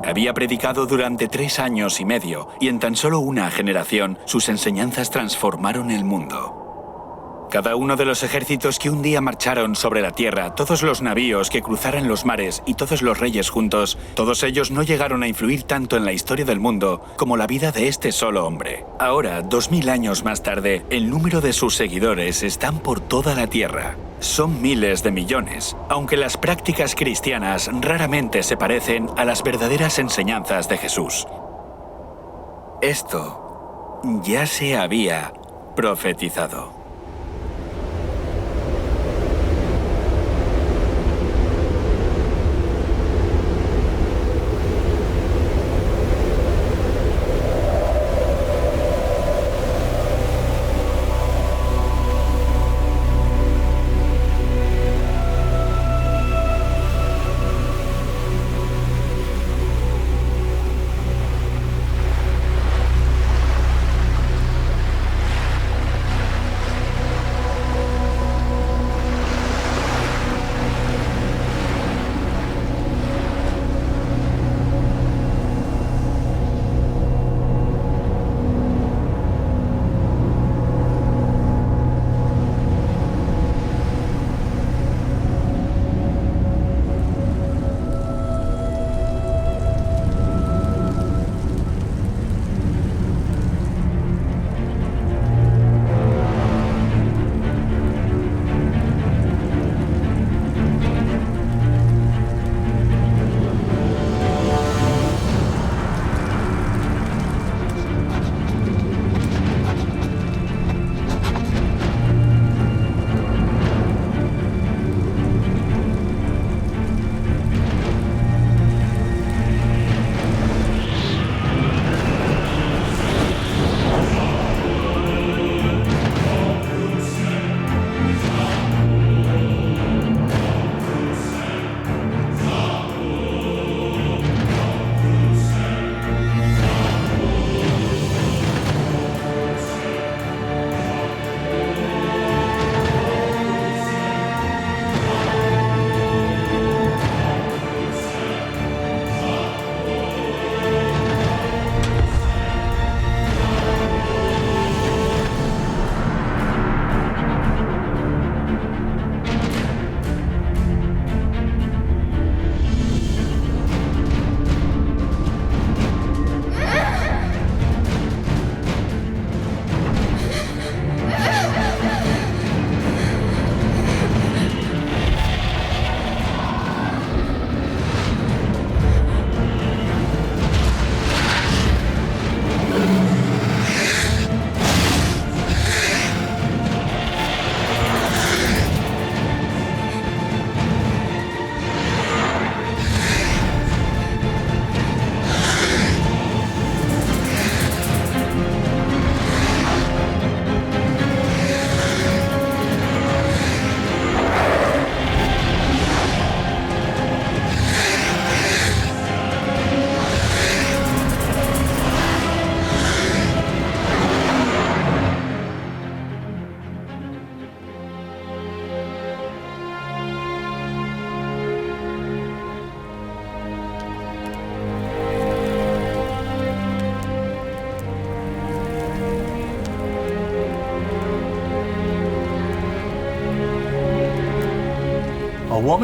Había predicado durante 3 años y medio, y en tan solo una generación, sus enseñanzas transformaron el mundo. Cada uno de los ejércitos que un día marcharon sobre la tierra, todos los navíos que cruzaran los mares y todos los reyes juntos, todos ellos no llegaron a influir tanto en la historia del mundo como la vida de este solo hombre. Ahora, 2000 años más tarde, el número de sus seguidores están por toda la tierra. Son miles de millones, aunque las prácticas cristianas raramente se parecen a las verdaderas enseñanzas de Jesús. Esto ya se había profetizado.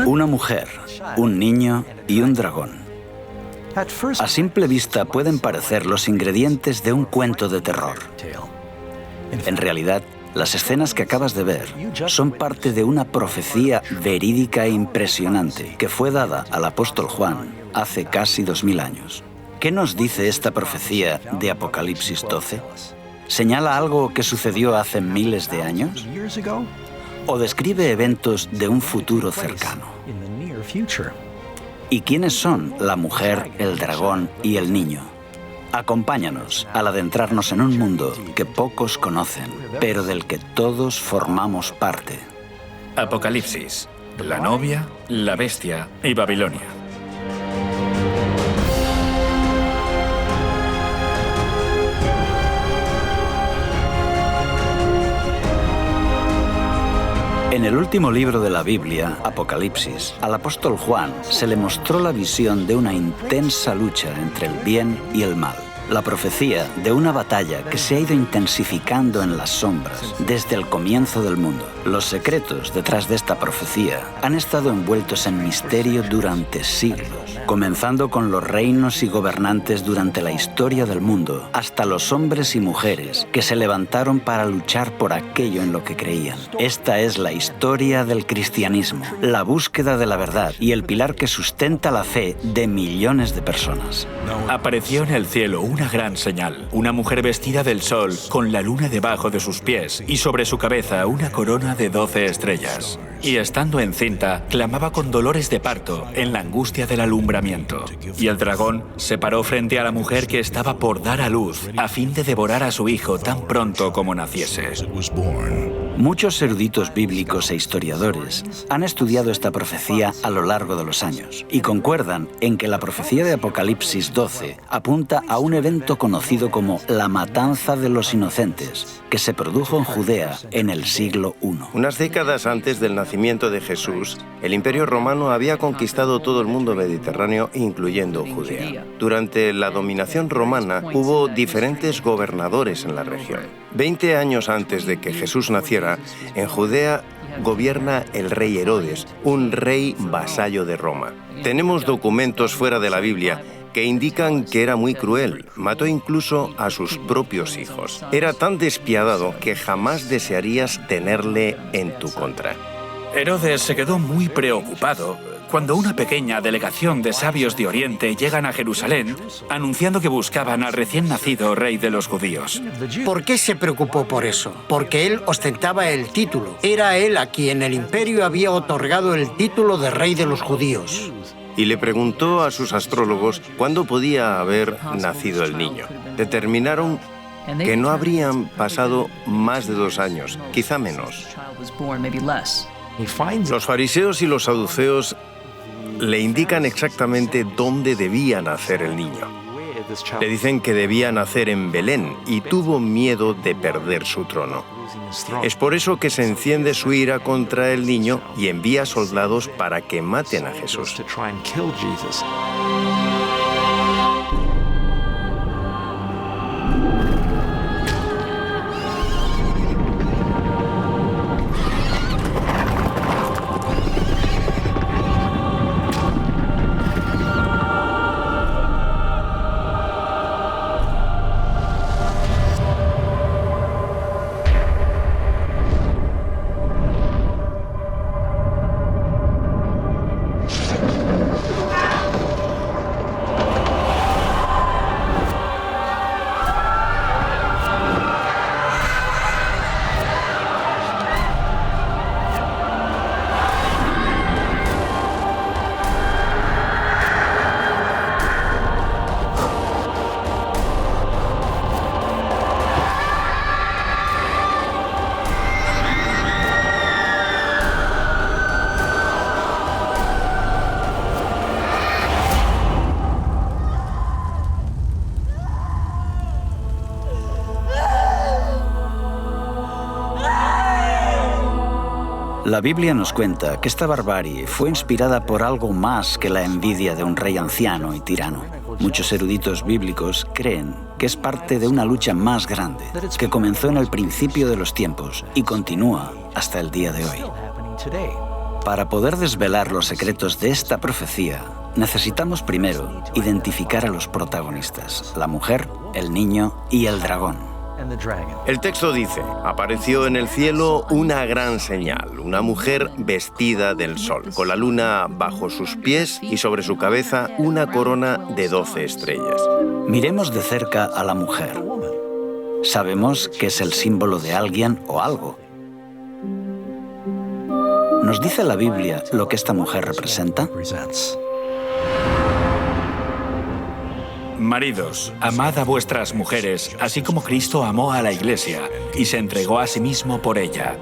Una mujer, un niño y un dragón. A simple vista pueden parecer los ingredientes de un cuento de terror. En realidad, las escenas que acabas de ver son parte de una profecía verídica e impresionante que fue dada al apóstol Juan hace casi 2000 años. ¿Qué nos dice esta profecía de Apocalipsis 12? ¿Señala algo que sucedió hace miles de años? ¿O describe eventos de un futuro cercano? ¿Y quiénes son la mujer, el dragón y el niño? Acompáñanos al adentrarnos en un mundo que pocos conocen, pero del que todos formamos parte. Apocalipsis, la novia, la bestia y Babilonia. En el último libro de la Biblia, Apocalipsis, al apóstol Juan se le mostró la visión de una intensa lucha entre el bien y el mal. La profecía de una batalla que se ha ido intensificando en las sombras desde el comienzo del mundo. Los secretos detrás de esta profecía han estado envueltos en misterio durante siglos, comenzando con los reinos y gobernantes durante la historia del mundo, hasta los hombres y mujeres que se levantaron para luchar por aquello en lo que creían. Esta es la historia del cristianismo, la búsqueda de la verdad y el pilar que sustenta la fe de millones de personas. Apareció en el cielo una gran señal, una mujer vestida del sol, con la luna debajo de sus pies y sobre su cabeza una corona de 12 estrellas. Y estando encinta, clamaba con dolores de parto en la angustia del alumbramiento. Y el dragón se paró frente a la mujer que estaba por dar a luz, a fin de devorar a su hijo tan pronto como naciese. Muchos eruditos bíblicos e historiadores han estudiado esta profecía a lo largo de los años y concuerdan en que la profecía de Apocalipsis 12 apunta a un evento conocido como la matanza de los inocentes, que se produjo en Judea en el siglo I. Unas décadas antes del nacimiento de Jesús, el Imperio Romano había conquistado todo el mundo mediterráneo, incluyendo Judea. Durante la dominación romana hubo diferentes gobernadores en la región. 20 años antes de que Jesús naciera, en Judea gobierna el rey Herodes, un rey vasallo de Roma. Tenemos documentos fuera de la Biblia que indican que era muy cruel, mató incluso a sus propios hijos. Era tan despiadado que jamás desearías tenerle en tu contra. Herodes se quedó muy preocupado cuando una pequeña delegación de sabios de Oriente llegan a Jerusalén anunciando que buscaban al recién nacido rey de los judíos. ¿Por qué se preocupó por eso? Porque él ostentaba el título. Era él a quien el imperio había otorgado el título de rey de los judíos. Y le preguntó a sus astrólogos cuándo podía haber nacido el niño. Determinaron que no habrían pasado más de 2 años, quizá menos. Los fariseos y los saduceos le indican exactamente dónde debía nacer el niño. Le dicen que debía nacer en Belén y tuvo miedo de perder su trono. Es por eso que se enciende su ira contra el niño y envía soldados para que maten a Jesús. La Biblia nos cuenta que esta barbarie fue inspirada por algo más que la envidia de un rey anciano y tirano. Muchos eruditos bíblicos creen que es parte de una lucha más grande, que comenzó en el principio de los tiempos y continúa hasta el día de hoy. Para poder desvelar los secretos de esta profecía, necesitamos primero identificar a los protagonistas, la mujer, el niño y el dragón. El texto dice, apareció en el cielo una gran señal, una mujer vestida del sol, con la luna bajo sus pies y sobre su cabeza una corona de 12 estrellas. Miremos de cerca a la mujer. Sabemos que es el símbolo de alguien o algo. ¿Nos dice la Biblia lo que esta mujer representa? Maridos, amad a vuestras mujeres, así como Cristo amó a la Iglesia y se entregó a sí mismo por ella.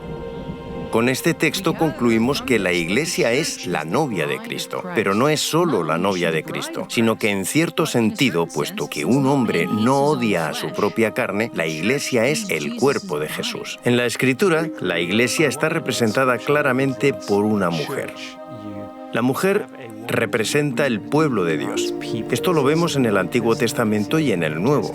Con este texto concluimos que la Iglesia es la novia de Cristo, pero no es solo la novia de Cristo, sino que en cierto sentido, puesto que un hombre no odia a su propia carne, la Iglesia es el cuerpo de Jesús. En la Escritura, la Iglesia está representada claramente por una mujer. La mujer representa el pueblo de Dios. Esto lo vemos en el Antiguo Testamento y en el Nuevo.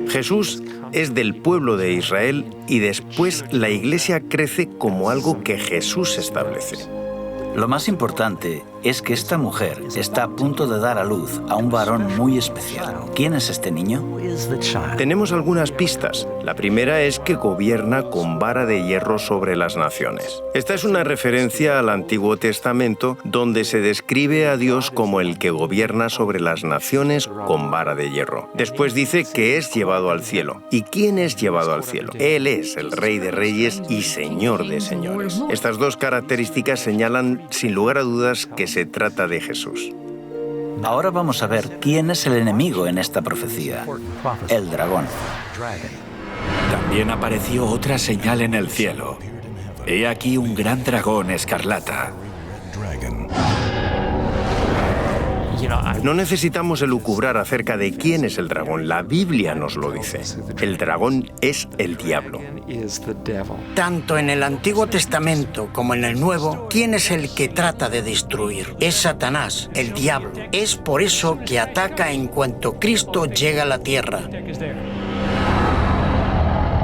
Jesús es del pueblo de Israel y después la Iglesia crece como algo que Jesús establece. Lo más importante es que esta mujer está a punto de dar a luz a un varón muy especial. ¿Quién es este niño? Tenemos algunas pistas. La primera es que gobierna con vara de hierro sobre las naciones. Esta es una referencia al Antiguo Testamento, donde se describe a Dios como el que gobierna sobre las naciones con vara de hierro. Después dice que es llevado al cielo. ¿Y quién es llevado al cielo? Él es el Rey de Reyes y Señor de Señores. Estas dos características señalan, sin lugar a dudas, que se trata de Jesús. Ahora vamos a ver quién es el enemigo en esta profecía: el dragón. También apareció otra señal en el cielo. He aquí un gran dragón escarlata. No necesitamos elucubrar acerca de quién es el dragón. La Biblia nos lo dice. El dragón es el diablo. Tanto en el Antiguo Testamento como en el Nuevo, ¿quién es el que trata de destruir? Es Satanás, el diablo. Es por eso que ataca en cuanto Cristo llega a la tierra.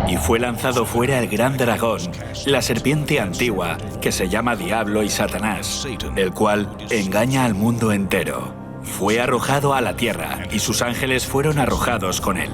Y fue lanzado fuera el gran dragón, la serpiente antigua, que se llama Diablo y Satanás, el cual engaña al mundo entero. Fue arrojado a la tierra, y sus ángeles fueron arrojados con él.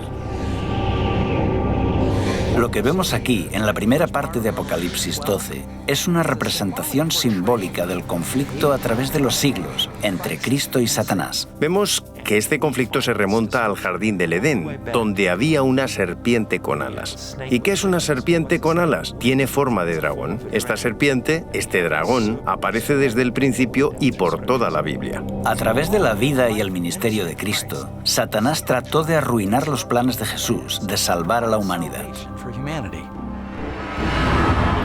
Lo que vemos aquí, en la primera parte de Apocalipsis 12, es una representación simbólica del conflicto a través de los siglos entre Cristo y Satanás. Vemos que este conflicto se remonta al jardín del Edén, donde había una serpiente con alas. ¿Y qué es una serpiente con alas? Tiene forma de dragón. Esta serpiente, este dragón, aparece desde el principio y por toda la Biblia. A través de la vida y el ministerio de Cristo, Satanás trató de arruinar los planes de Jesús, de salvar a la humanidad.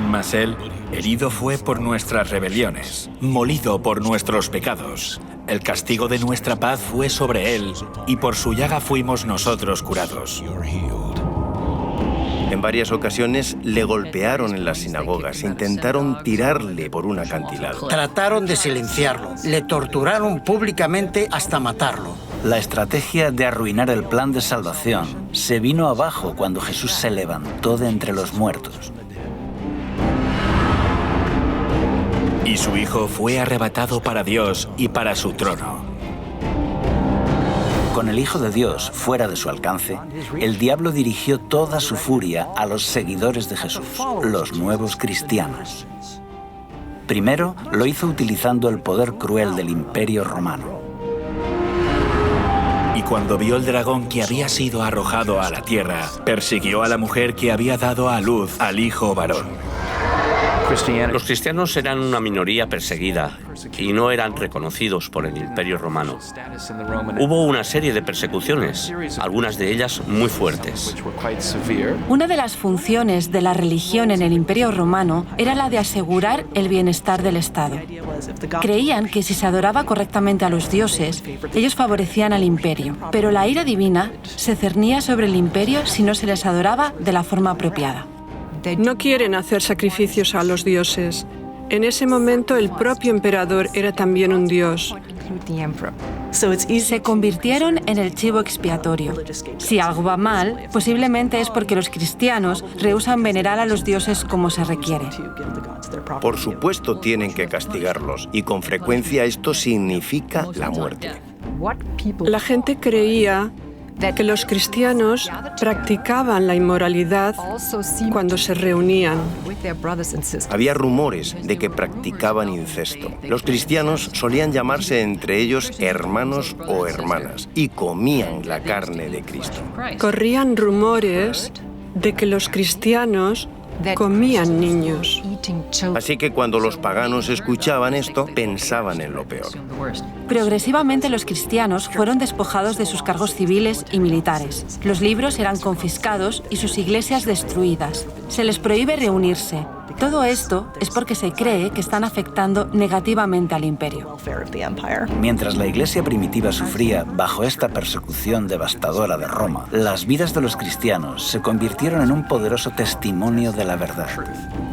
Mas él, herido fue por nuestras rebeliones, molido por nuestros pecados. El castigo de nuestra paz fue sobre él, y por su llaga fuimos nosotros curados. En varias ocasiones le golpearon en las sinagogas, intentaron tirarle por un acantilado. Trataron de silenciarlo, le torturaron públicamente hasta matarlo. La estrategia de arruinar el plan de salvación se vino abajo cuando Jesús se levantó de entre los muertos. Y su Hijo fue arrebatado para Dios y para su trono. Con el Hijo de Dios fuera de su alcance, el diablo dirigió toda su furia a los seguidores de Jesús, los nuevos cristianos. Primero, lo hizo utilizando el poder cruel del Imperio Romano. Y cuando vio el dragón que había sido arrojado a la tierra, persiguió a la mujer que había dado a luz al hijo varón. Los cristianos eran una minoría perseguida y no eran reconocidos por el Imperio Romano. Hubo una serie de persecuciones, algunas de ellas muy fuertes. Una de las funciones de la religión en el Imperio Romano era la de asegurar el bienestar del Estado. Creían que si se adoraba correctamente a los dioses, ellos favorecían al imperio, pero la ira divina se cernía sobre el imperio si no se les adoraba de la forma apropiada. No quieren hacer sacrificios a los dioses. En ese momento el propio emperador era también un dios. Se convirtieron en el chivo expiatorio. Si algo va mal, posiblemente es porque los cristianos rehúsan venerar a los dioses como se requiere. Por supuesto tienen que castigarlos, y con frecuencia esto significa la muerte. La gente creía que los cristianos practicaban la inmoralidad cuando se reunían. Había rumores de que practicaban incesto. Los cristianos solían llamarse entre ellos hermanos o hermanas y comían la carne de Cristo. Corrían rumores de que los cristianos comían niños. Así que cuando los paganos escuchaban esto, pensaban en lo peor. Progresivamente los cristianos fueron despojados de sus cargos civiles y militares. Los libros eran confiscados y sus iglesias destruidas. Se les prohíbe reunirse. Todo esto es porque se cree que están afectando negativamente al imperio. Mientras la iglesia primitiva sufría bajo esta persecución devastadora de Roma, las vidas de los cristianos se convirtieron en un poderoso testimonio de la verdad.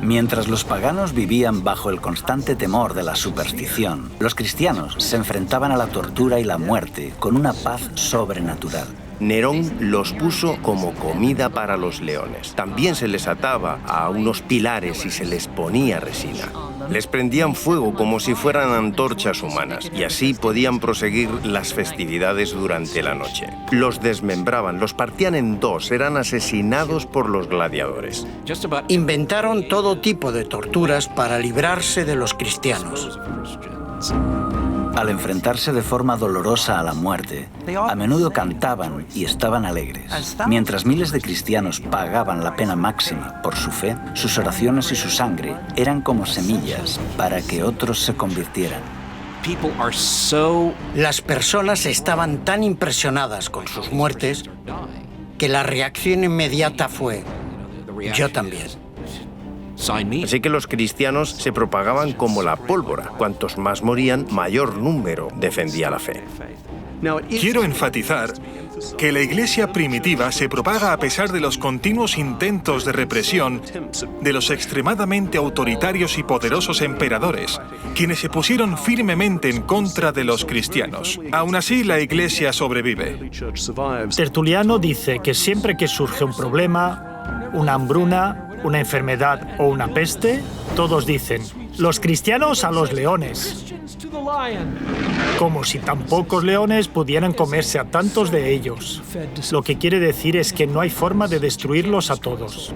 Mientras los paganos vivían bajo el constante temor de la superstición, los cristianos se enfrentaban a la tortura y la muerte con una paz sobrenatural. Nerón los puso como comida para los leones. También se les ataba a unos pilares y se les ponía resina. Les prendían fuego como si fueran antorchas humanas y así podían proseguir las festividades durante la noche. Los desmembraban, los partían en dos, eran asesinados por los gladiadores. Inventaron todo tipo de torturas para librarse de los cristianos. Al enfrentarse de forma dolorosa a la muerte, a menudo cantaban y estaban alegres. Mientras miles de cristianos pagaban la pena máxima por su fe, sus oraciones y su sangre eran como semillas para que otros se convirtieran. Las personas estaban tan impresionadas con sus muertes que la reacción inmediata fue: yo también. Así que los cristianos se propagaban como la pólvora. Cuantos más morían, mayor número defendía la fe. Quiero enfatizar que la iglesia primitiva se propaga a pesar de los continuos intentos de represión de los extremadamente autoritarios y poderosos emperadores, quienes se pusieron firmemente en contra de los cristianos. Aún así, la iglesia sobrevive. Tertuliano dice que siempre que surge un problema, una hambruna, una enfermedad o una peste, todos dicen: los cristianos a los leones. Como si tan pocos leones pudieran comerse a tantos de ellos. Lo que quiere decir es que no hay forma de destruirlos a todos.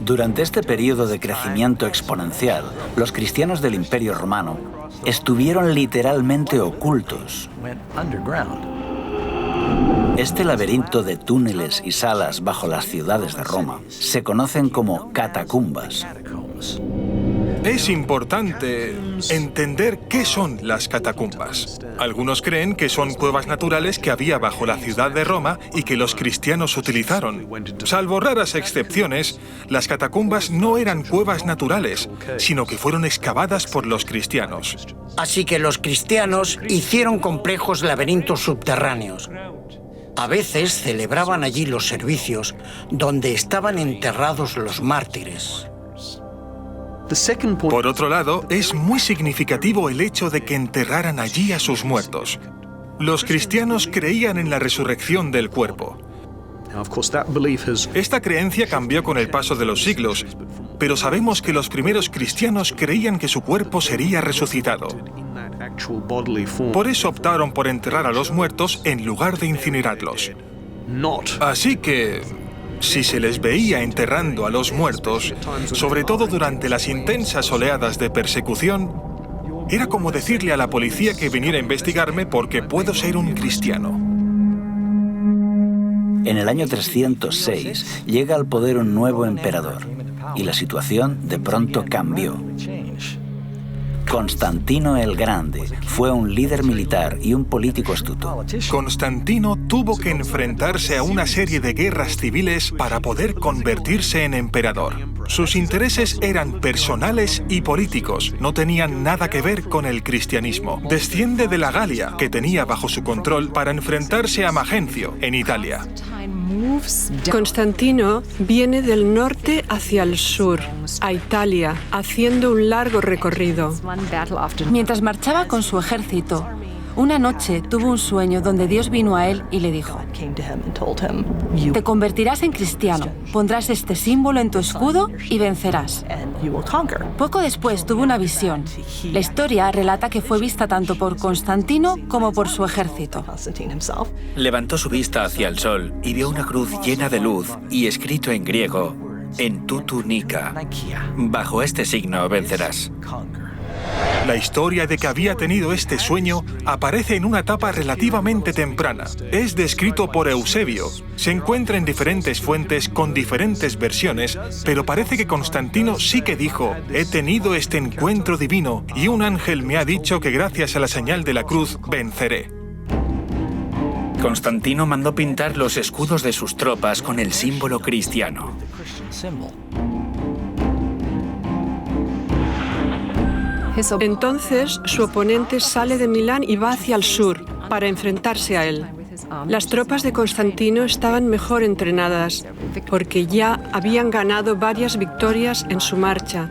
Durante este periodo de crecimiento exponencial, los cristianos del Imperio Romano estuvieron literalmente ocultos. Este laberinto de túneles y salas bajo las ciudades de Roma se conocen como catacumbas. Es importante entender qué son las catacumbas. Algunos creen que son cuevas naturales que había bajo la ciudad de Roma y que los cristianos utilizaron. Salvo raras excepciones, las catacumbas no eran cuevas naturales, sino que fueron excavadas por los cristianos. Así que los cristianos hicieron complejos laberintos subterráneos. A veces celebraban allí los servicios donde estaban enterrados los mártires. Por otro lado, es muy significativo el hecho de que enterraran allí a sus muertos. Los cristianos creían en la resurrección del cuerpo. Esta creencia cambió con el paso de los siglos, pero sabemos que los primeros cristianos creían que su cuerpo sería resucitado. Por eso optaron por enterrar a los muertos en lugar de incinerarlos. Así que, si se les veía enterrando a los muertos, sobre todo durante las intensas oleadas de persecución, era como decirle a la policía que viniera a investigarme porque puedo ser un cristiano. En el año 306 llega al poder un nuevo emperador y la situación de pronto cambió. Constantino el Grande fue un líder militar y un político astuto. Constantino tuvo que enfrentarse a una serie de guerras civiles para poder convertirse en emperador. Sus intereses eran personales y políticos, no tenían nada que ver con el cristianismo. Desciende de la Galia, que tenía bajo su control, para enfrentarse a Magencio, en Italia. Constantino viene del norte hacia el sur, a Italia, haciendo un largo recorrido. Mientras marchaba con su ejército, una noche tuvo un sueño donde Dios vino a él y le dijo: te convertirás en cristiano, pondrás este símbolo en tu escudo y vencerás. Poco después tuvo una visión. La historia relata que fue vista tanto por Constantino como por su ejército. Levantó su vista hacia el sol y vio una cruz llena de luz y escrito en griego: en tu túnica. Bajo este signo vencerás. La historia de que había tenido este sueño aparece en una etapa relativamente temprana. Es descrito por Eusebio. Se encuentra en diferentes fuentes con diferentes versiones, pero parece que Constantino sí que dijo: he tenido este encuentro divino y un ángel me ha dicho que gracias a la señal de la cruz venceré. Constantino mandó pintar los escudos de sus tropas con el símbolo cristiano. Entonces, su oponente sale de Milán y va hacia el sur para enfrentarse a él. Las tropas de Constantino estaban mejor entrenadas porque ya habían ganado varias victorias en su marcha.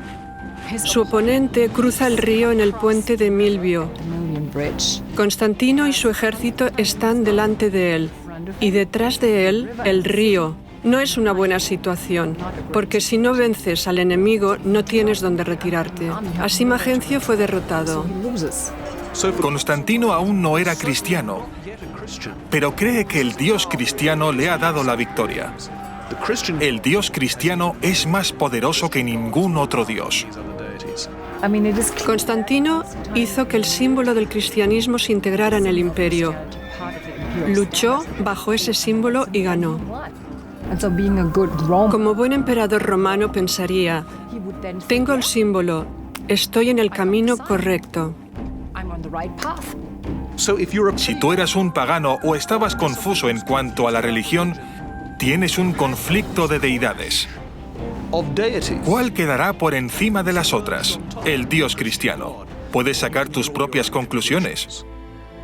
Su oponente cruza el río en el puente de Milvio. Constantino y su ejército están delante de él y detrás de él el río. No es una buena situación, porque si no vences al enemigo, no tienes dónde retirarte. Así Magencio fue derrotado. Constantino aún no era cristiano, pero cree que el Dios cristiano le ha dado la victoria. El Dios cristiano es más poderoso que ningún otro Dios. Constantino hizo que el símbolo del cristianismo se integrara en el imperio. Luchó bajo ese símbolo y ganó. Como buen emperador romano pensaría: tengo el símbolo, estoy en el camino correcto. Si tú eras un pagano o estabas confuso en cuanto a la religión, tienes un conflicto de deidades. ¿Cuál quedará por encima de las otras? El Dios cristiano. Puedes sacar tus propias conclusiones.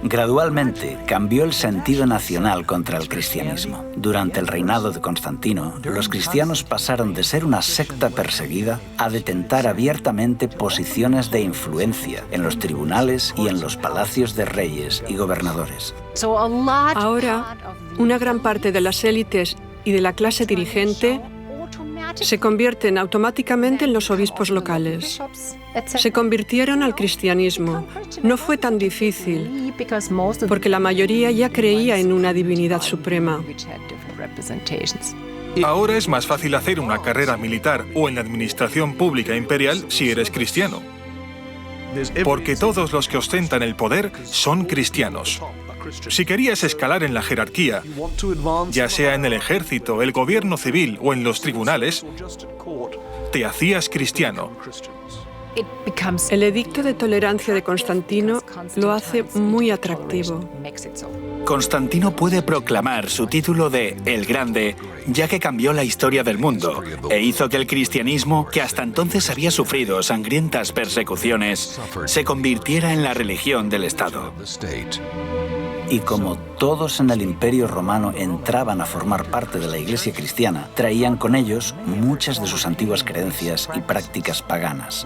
Gradualmente cambió el sentido nacional contra el cristianismo. Durante el reinado de Constantino, los cristianos pasaron de ser una secta perseguida a detentar abiertamente posiciones de influencia en los tribunales y en los palacios de reyes y gobernadores. Ahora, una gran parte de las élites y de la clase dirigente se convierten automáticamente en los obispos locales. Se convirtieron al cristianismo. No fue tan difícil, porque la mayoría ya creía en una divinidad suprema. Ahora es más fácil hacer una carrera militar o en la administración pública imperial si eres cristiano, porque todos los que ostentan el poder son cristianos. Si querías escalar en la jerarquía, ya sea en el ejército, el gobierno civil o en los tribunales, te hacías cristiano. El edicto de tolerancia de Constantino lo hace muy atractivo. Constantino puede proclamar su título de El Grande, ya que cambió la historia del mundo e hizo que el cristianismo, que hasta entonces había sufrido sangrientas persecuciones, se convirtiera en la religión del Estado. Y como todos en el Imperio Romano entraban a formar parte de la Iglesia cristiana, traían con ellos muchas de sus antiguas creencias y prácticas paganas.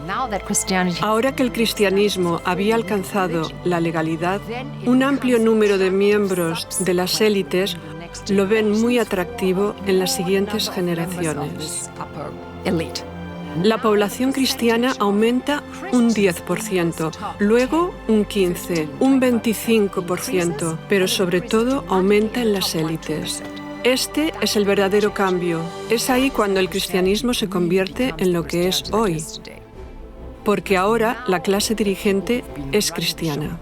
Ahora que el cristianismo había alcanzado la legalidad, un amplio número de miembros de las élites lo ven muy atractivo en las siguientes generaciones. La población cristiana aumenta un 10%, luego un 15%, un 25%, pero sobre todo aumenta en las élites. Este es el verdadero cambio. Es ahí cuando el cristianismo se convierte en lo que es hoy, porque ahora la clase dirigente es cristiana.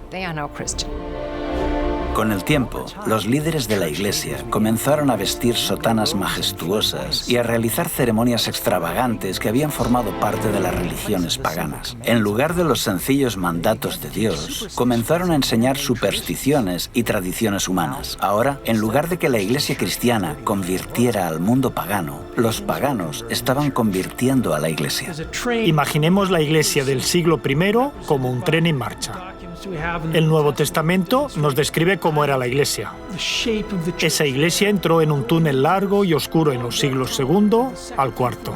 Con el tiempo, los líderes de la Iglesia comenzaron a vestir sotanas majestuosas y a realizar ceremonias extravagantes que habían formado parte de las religiones paganas. En lugar de los sencillos mandatos de Dios, comenzaron a enseñar supersticiones y tradiciones humanas. Ahora, en lugar de que la Iglesia cristiana convirtiera al mundo pagano, los paganos estaban convirtiendo a la Iglesia. Imaginemos la Iglesia del siglo I como un tren en marcha. El Nuevo Testamento nos describe cómo era la Iglesia. Esa Iglesia entró en un túnel largo y oscuro en los siglos II al IV.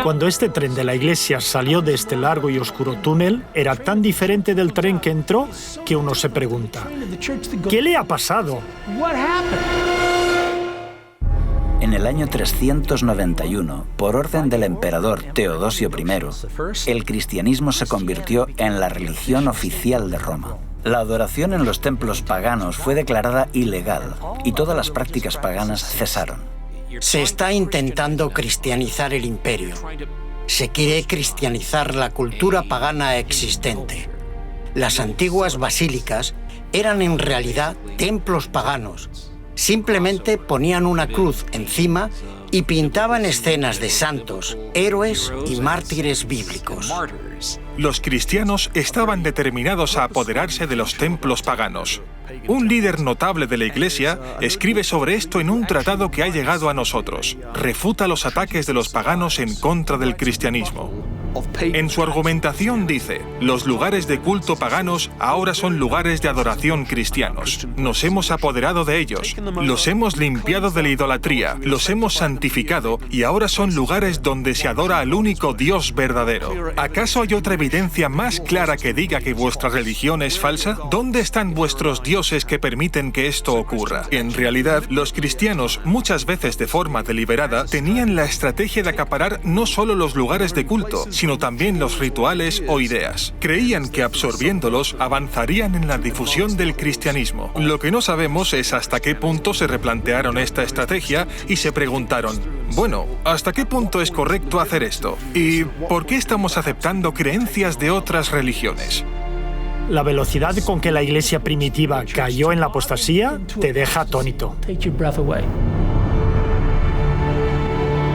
Cuando este tren de la Iglesia salió de este largo y oscuro túnel, era tan diferente del tren que entró que uno se pregunta: ¿qué le ha pasado? En el año 391, por orden del emperador Teodosio I, el cristianismo se convirtió en la religión oficial de Roma. La adoración en los templos paganos fue declarada ilegal y todas las prácticas paganas cesaron. Se está intentando cristianizar el imperio. se quiere cristianizar la cultura pagana existente. Las antiguas basílicas eran en realidad templos paganos. Simplemente ponían una cruz encima y pintaban escenas de santos, héroes y mártires bíblicos. Los cristianos estaban determinados a apoderarse de los templos paganos. Un líder notable de la Iglesia escribe sobre esto en un tratado que ha llegado a nosotros. Refuta los ataques de los paganos en contra del cristianismo. En su argumentación dice, los lugares de culto paganos ahora son lugares de adoración cristianos. Nos hemos apoderado de ellos, los hemos limpiado de la idolatría, los hemos santificado y ahora son lugares donde se adora al único Dios verdadero. ¿Acaso hay otra evidencia más clara que diga que vuestra religión es falsa? ¿Dónde están vuestros dioses que permiten que esto ocurra? En realidad, los cristianos, muchas veces de forma deliberada, tenían la estrategia de acaparar no solo los lugares de culto, sino también los rituales o ideas. Creían que absorbiéndolos avanzarían en la difusión del cristianismo. Lo que no sabemos es hasta qué punto se replantearon esta estrategia y se preguntaron, bueno, ¿hasta qué punto es correcto hacer esto? ¿Y por qué estamos aceptando creencias de otras religiones? La velocidad con que la iglesia primitiva cayó en la apostasía te deja atónito.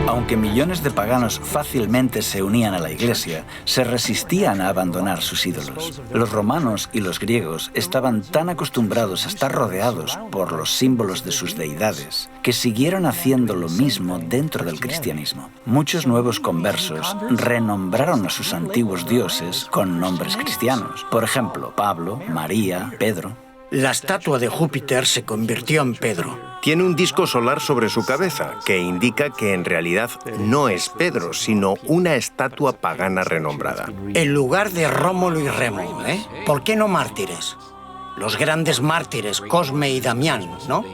Aunque millones de paganos fácilmente se unían a la Iglesia, se resistían a abandonar sus ídolos. Los romanos y los griegos estaban tan acostumbrados a estar rodeados por los símbolos de sus deidades que siguieron haciendo lo mismo dentro del cristianismo. Muchos nuevos conversos renombraron a sus antiguos dioses con nombres cristianos. Por ejemplo, Pablo, María, Pedro. La estatua de Júpiter se convirtió en Pedro. Tiene un disco solar sobre su cabeza, que indica que en realidad no es Pedro, sino una estatua pagana renombrada. En lugar de Rómulo y Remo, ¿eh? ¿Por qué no mártires? Los grandes mártires, Cosme y Damián, ¿no?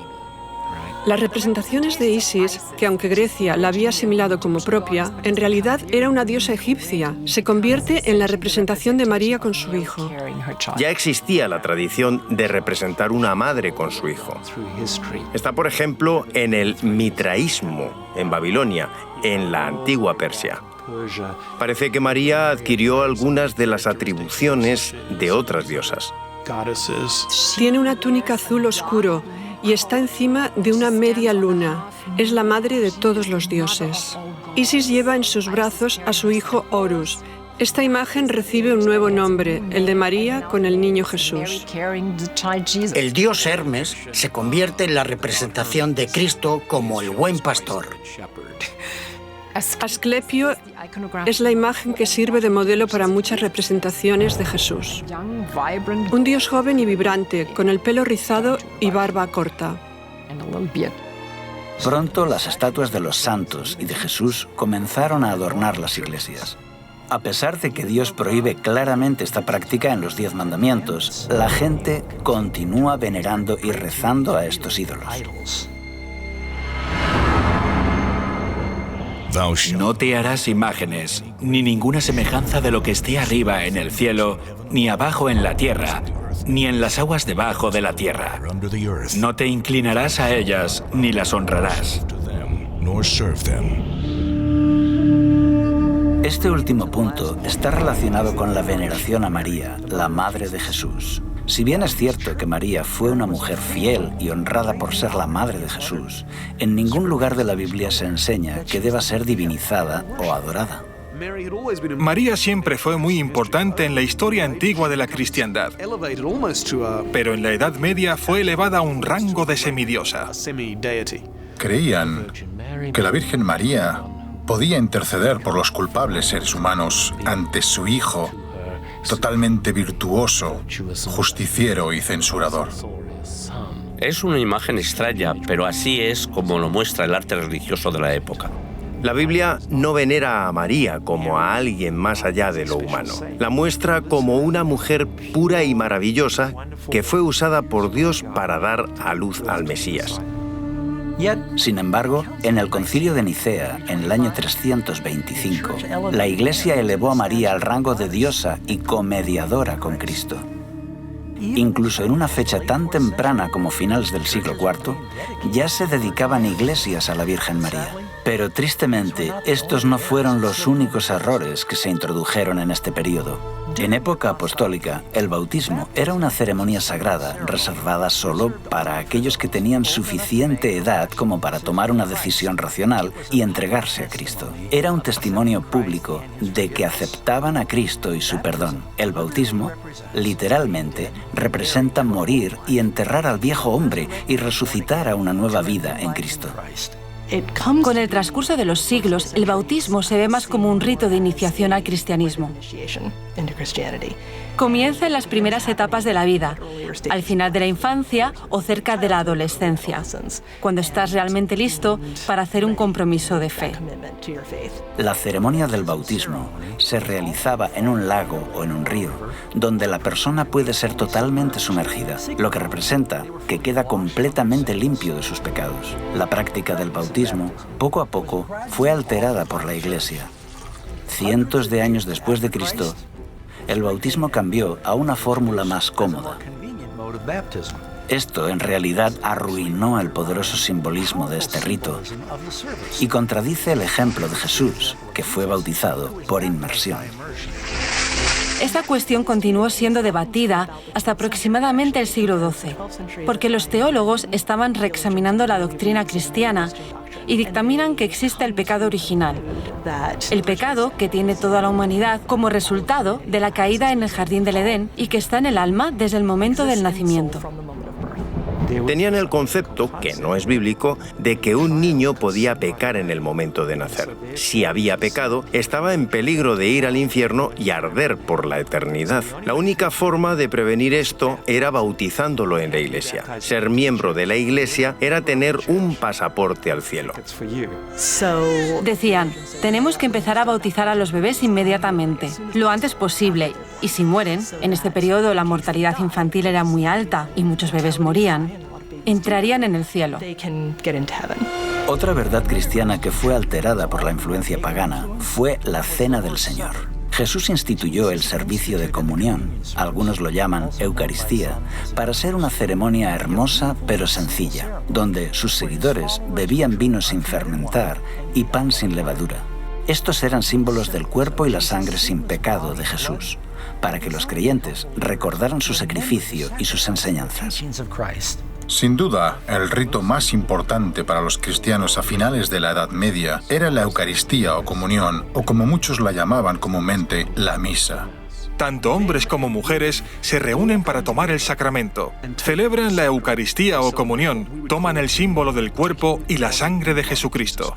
Las representaciones de Isis, que aunque Grecia la había asimilado como propia, en realidad era una diosa egipcia, se convierte en la representación de María con su hijo. Ya existía la tradición de representar una madre con su hijo. Está, por ejemplo, en el mitraísmo, en Babilonia, en la antigua Persia. Parece que María adquirió algunas de las atribuciones de otras diosas. Tiene una túnica azul oscuro y está encima de una media luna. Es la madre de todos los dioses. Isis lleva en sus brazos a su hijo Horus. Esta imagen recibe un nuevo nombre, el de María con el niño Jesús. El dios Hermes se convierte en la representación de Cristo como el buen pastor. Asclepio es la imagen que sirve de modelo para muchas representaciones de Jesús. Un dios joven y vibrante, con el pelo rizado y barba corta. Pronto las estatuas de los santos y de Jesús comenzaron a adornar las iglesias. A pesar de que Dios prohíbe claramente esta práctica en los 10 mandamientos, la gente continúa venerando y rezando a estos ídolos. No te harás imágenes, ni ninguna semejanza de lo que esté arriba en el cielo, ni abajo en la tierra, ni en las aguas debajo de la tierra. No te inclinarás a ellas, ni las honrarás. Este último punto está relacionado con la veneración a María, la Madre de Jesús. Si bien es cierto que María fue una mujer fiel y honrada por ser la Madre de Jesús, en ningún lugar de la Biblia se enseña que deba ser divinizada o adorada. María siempre fue muy importante en la historia antigua de la cristiandad, pero en la Edad Media fue elevada a un rango de semidiosa. Creían que la Virgen María podía interceder por los culpables seres humanos ante su Hijo, totalmente virtuoso, justiciero y censurador. Es una imagen extraña, pero así es como lo muestra el arte religioso de la época. La Biblia no venera a María como a alguien más allá de lo humano. La muestra como una mujer pura y maravillosa que fue usada por Dios para dar a luz al Mesías. Sin embargo, en el Concilio de Nicea, en el año 325, la Iglesia elevó a María al rango de diosa y comediadora con Cristo. Incluso en una fecha tan temprana como finales del siglo IV, ya se dedicaban iglesias a la Virgen María. Pero tristemente, estos no fueron los únicos errores que se introdujeron en este período. En época apostólica, el bautismo era una ceremonia sagrada reservada solo para aquellos que tenían suficiente edad como para tomar una decisión racional y entregarse a Cristo. Era un testimonio público de que aceptaban a Cristo y su perdón. El bautismo, literalmente, representa morir y enterrar al viejo hombre y resucitar a una nueva vida en Cristo. Con el transcurso de los siglos, el bautismo se ve más como un rito de iniciación al cristianismo. Comienza en las primeras etapas de la vida, al final de la infancia o cerca de la adolescencia, cuando estás realmente listo para hacer un compromiso de fe. La ceremonia del bautismo se realizaba en un lago o en un río, donde la persona puede ser totalmente sumergida, lo que representa que queda completamente limpio de sus pecados. La práctica del bautismo, poco a poco, fue alterada por la Iglesia. Cientos de años después de Cristo, el bautismo cambió a una fórmula más cómoda. Esto, en realidad, arruinó el poderoso simbolismo de este rito y contradice el ejemplo de Jesús, que fue bautizado por inmersión. Esta cuestión continuó siendo debatida hasta aproximadamente el siglo XII, porque los teólogos estaban reexaminando la doctrina cristiana y dictaminan que existe el pecado original, el pecado que tiene toda la humanidad como resultado de la caída en el jardín del Edén y que está en el alma desde el momento del nacimiento. Tenían el concepto, que no es bíblico, de que un niño podía pecar en el momento de nacer. Si había pecado, estaba en peligro de ir al infierno y arder por la eternidad. La única forma de prevenir esto era bautizándolo en la iglesia. Ser miembro de la iglesia era tener un pasaporte al cielo. Decían, tenemos que empezar a bautizar a los bebés inmediatamente, lo antes posible, y si mueren, en este periodo la mortalidad infantil era muy alta y muchos bebés morían, entrarían en el cielo. Otra verdad cristiana que fue alterada por la influencia pagana fue la Cena del Señor. Jesús instituyó el servicio de comunión, algunos lo llaman Eucaristía, para ser una ceremonia hermosa pero sencilla, donde sus seguidores bebían vino sin fermentar y pan sin levadura. Estos eran símbolos del cuerpo y la sangre sin pecado de Jesús, para que los creyentes recordaran su sacrificio y sus enseñanzas. Sin duda, el rito más importante para los cristianos a finales de la Edad Media era la Eucaristía o comunión, o como muchos la llamaban comúnmente, la misa. Tanto hombres como mujeres se reúnen para tomar el sacramento. Celebran la Eucaristía o comunión, toman el símbolo del cuerpo y la sangre de Jesucristo.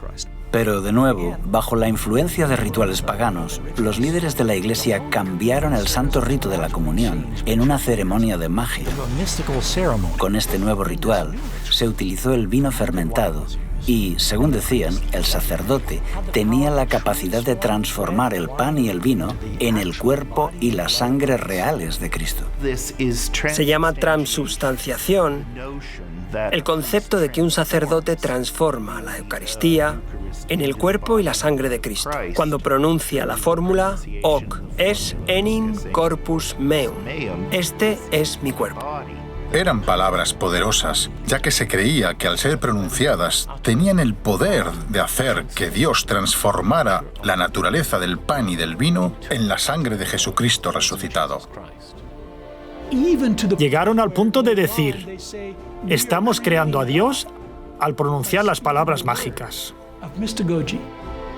Pero de nuevo, bajo la influencia de rituales paganos, los líderes de la Iglesia cambiaron el santo rito de la comunión en una ceremonia de magia. Con este nuevo ritual, se utilizó el vino fermentado y, según decían, el sacerdote tenía la capacidad de transformar el pan y el vino en el cuerpo y la sangre reales de Cristo. Se llama transubstanciación, el concepto de que un sacerdote transforma la Eucaristía en el cuerpo y la sangre de Cristo, cuando pronuncia la fórmula «Hoc es enim corpus meum», este es mi cuerpo. Eran palabras poderosas, ya que se creía que al ser pronunciadas tenían el poder de hacer que Dios transformara la naturaleza del pan y del vino en la sangre de Jesucristo resucitado. Llegaron al punto de decir, estamos creando a Dios al pronunciar las palabras mágicas.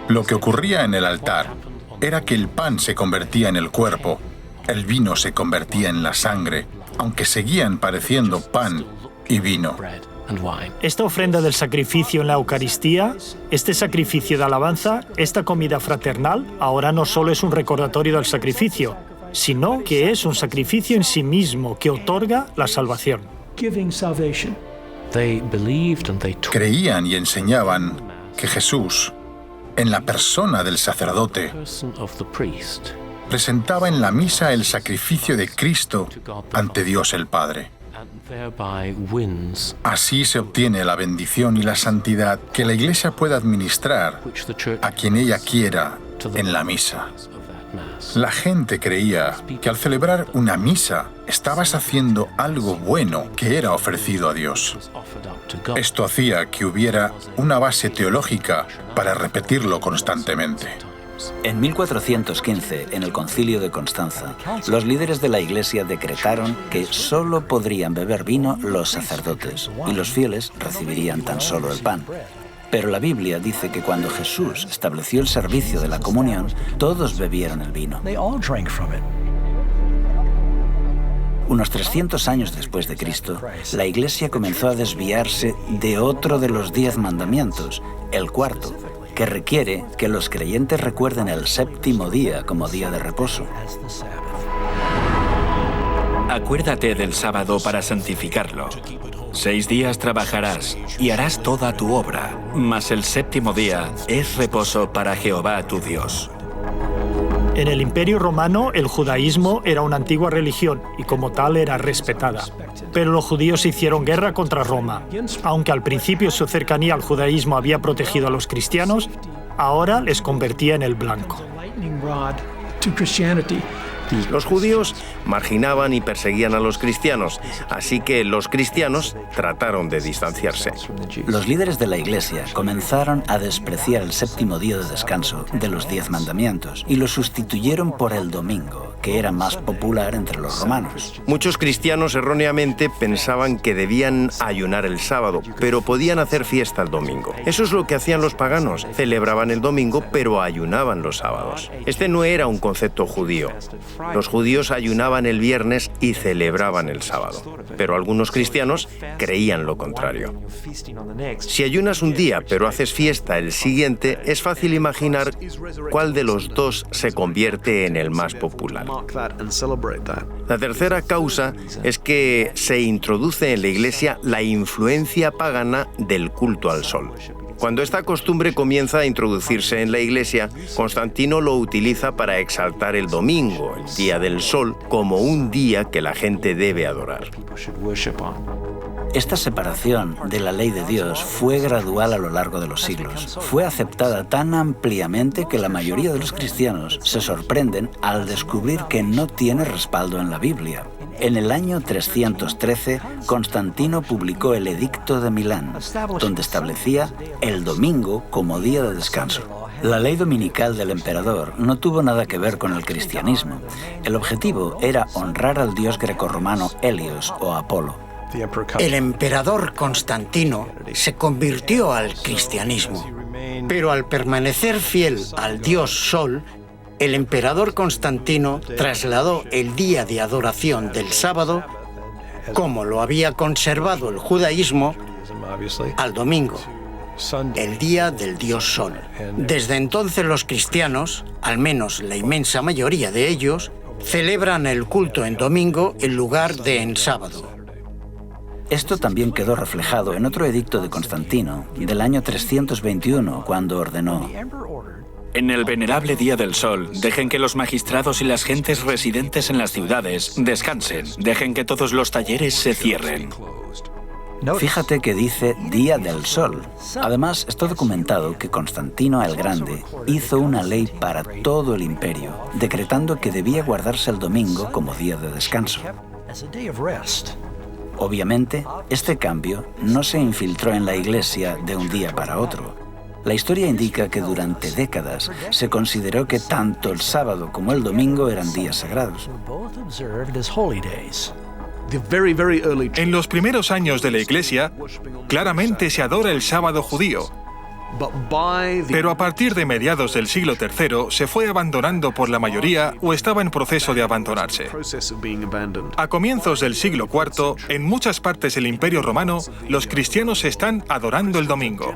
Lo que ocurría en el altar era que el pan se convertía en el cuerpo, el vino se convertía en la sangre, aunque seguían pareciendo pan y vino. Esta ofrenda del sacrificio en la Eucaristía, este sacrificio de alabanza, esta comida fraternal, ahora no solo es un recordatorio del sacrificio, sino que es un sacrificio en sí mismo que otorga la salvación. Creían y enseñaban que Jesús, en la persona del sacerdote, presentaba en la misa el sacrificio de Cristo ante Dios el Padre. Así se obtiene la bendición y la santidad que la Iglesia puede administrar a quien ella quiera en la misa. La gente creía que al celebrar una misa estabas haciendo algo bueno que era ofrecido a Dios. Esto hacía que hubiera una base teológica para repetirlo constantemente. En 1415, en el Concilio de Constanza, los líderes de la Iglesia decretaron que solo podrían beber vino los sacerdotes y los fieles recibirían tan solo el pan. Pero la Biblia dice que cuando Jesús estableció el servicio de la comunión, todos bebieron el vino. Unos 300 años después de Cristo, la Iglesia comenzó a desviarse de otro de los 10 mandamientos, el cuarto, que requiere que los creyentes recuerden el séptimo día como día de reposo. Acuérdate del sábado para santificarlo. 6 días trabajarás y harás toda tu obra, mas el séptimo día es reposo para Jehová tu Dios. En el Imperio Romano, el judaísmo era una antigua religión y como tal era respetada. Pero los judíos hicieron guerra contra Roma. Aunque al principio su cercanía al judaísmo había protegido a los cristianos, ahora les convertía en el blanco. Los judíos marginaban y perseguían a los cristianos, así que los cristianos trataron de distanciarse. Los líderes de la Iglesia comenzaron a despreciar el séptimo día de descanso de los 10 mandamientos y lo sustituyeron por el domingo, que era más popular entre los romanos. Muchos cristianos erróneamente pensaban que debían ayunar el sábado, pero podían hacer fiesta el domingo. Eso es lo que hacían los paganos, celebraban el domingo, pero ayunaban los sábados. Este no era un concepto judío. Los judíos ayunaban el viernes y celebraban el sábado, pero algunos cristianos creían lo contrario. Si ayunas un día pero haces fiesta el siguiente, es fácil imaginar cuál de los dos se convierte en el más popular. La tercera causa es que se introduce en la Iglesia la influencia pagana del culto al sol. Cuando esta costumbre comienza a introducirse en la Iglesia, Constantino lo utiliza para exaltar el domingo, el día del sol, como un día que la gente debe adorar. Esta separación de la ley de Dios fue gradual a lo largo de los siglos. Fue aceptada tan ampliamente que la mayoría de los cristianos se sorprenden al descubrir que no tiene respaldo en la Biblia. En el año 313, Constantino publicó el Edicto de Milán, donde establecía el domingo como día de descanso. La ley dominical del emperador no tuvo nada que ver con el cristianismo. El objetivo era honrar al dios grecorromano Helios o Apolo. El emperador Constantino se convirtió al cristianismo, pero al permanecer fiel al dios Sol, el emperador Constantino trasladó el día de adoración del sábado, como lo había conservado el judaísmo, al domingo, el día del dios Sol. Desde entonces los cristianos, al menos la inmensa mayoría de ellos, celebran el culto en domingo en lugar de en sábado. Esto también quedó reflejado en otro edicto de Constantino, del año 321, cuando ordenó: en el venerable día del sol, dejen que los magistrados y las gentes residentes en las ciudades descansen. Dejen que todos los talleres se cierren. Fíjate que dice Día del Sol. Además, está documentado que Constantino el Grande hizo una ley para todo el imperio, decretando que debía guardarse el domingo como día de descanso. Obviamente, este cambio no se infiltró en la Iglesia de un día para otro. La historia indica que durante décadas se consideró que tanto el sábado como el domingo eran días sagrados. En los primeros años de la Iglesia, claramente se adora el sábado judío. Pero a partir de mediados del siglo III se fue abandonando por la mayoría o estaba en proceso de abandonarse. A comienzos del siglo IV, en muchas partes del Imperio Romano, los cristianos están adorando el domingo.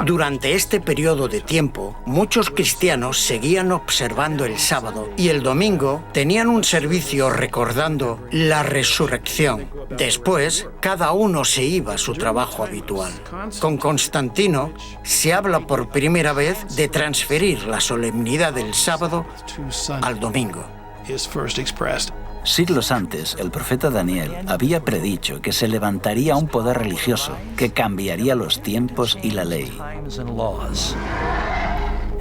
Durante este periodo de tiempo, muchos cristianos seguían observando el sábado y el domingo tenían un servicio recordando la resurrección. Después, cada uno se iba a su trabajo habitual. Con Constantino se habla por primera vez de transferir la solemnidad del sábado al domingo. Siglos antes, el profeta Daniel había predicho que se levantaría un poder religioso que cambiaría los tiempos y la ley.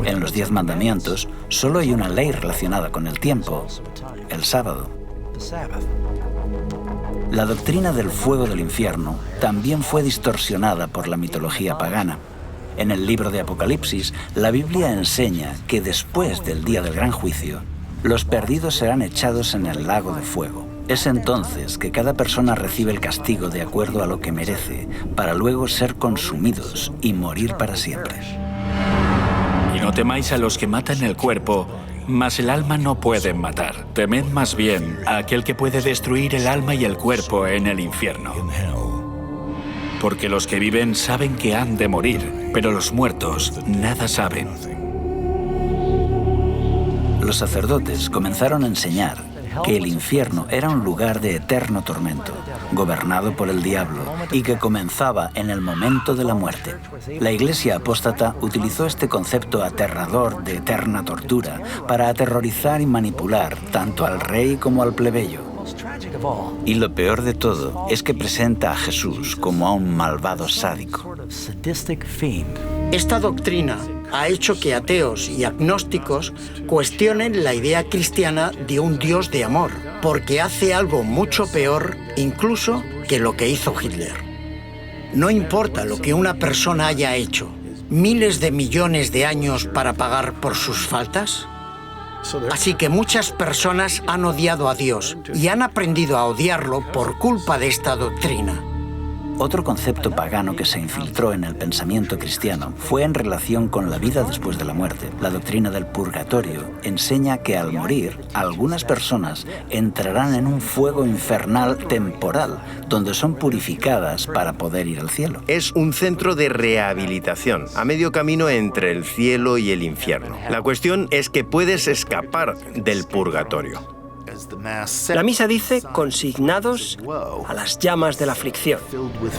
En los 10 mandamientos solo hay una ley relacionada con el tiempo, el sábado. La doctrina del fuego del infierno también fue distorsionada por la mitología pagana. En el libro de Apocalipsis, la Biblia enseña que después del día del gran juicio, los perdidos serán echados en el lago de fuego. Es entonces que cada persona recibe el castigo de acuerdo a lo que merece, para luego ser consumidos y morir para siempre. Y no temáis a los que matan el cuerpo, mas el alma no pueden matar. Temed más bien a aquel que puede destruir el alma y el cuerpo en el infierno. Porque los que viven saben que han de morir, pero los muertos nada saben. Los sacerdotes comenzaron a enseñar que el infierno era un lugar de eterno tormento, gobernado por el diablo, y que comenzaba en el momento de la muerte. La Iglesia apóstata utilizó este concepto aterrador de eterna tortura para aterrorizar y manipular tanto al rey como al plebeyo. Y lo peor de todo es que presenta a Jesús como a un malvado sádico. Esta doctrina ha hecho que ateos y agnósticos cuestionen la idea cristiana de un Dios de amor, porque hace algo mucho peor incluso que lo que hizo Hitler. No importa lo que una persona haya hecho, miles de millones de años para pagar por sus faltas. Así que muchas personas han odiado a Dios y han aprendido a odiarlo por culpa de esta doctrina. Otro concepto pagano que se infiltró en el pensamiento cristiano fue en relación con la vida después de la muerte. La doctrina del purgatorio enseña que al morir, algunas personas entrarán en un fuego infernal temporal, donde son purificadas para poder ir al cielo. Es un centro de rehabilitación, a medio camino entre el cielo y el infierno. La cuestión es que puedes escapar del purgatorio. La misa dice consignados a las llamas de la aflicción.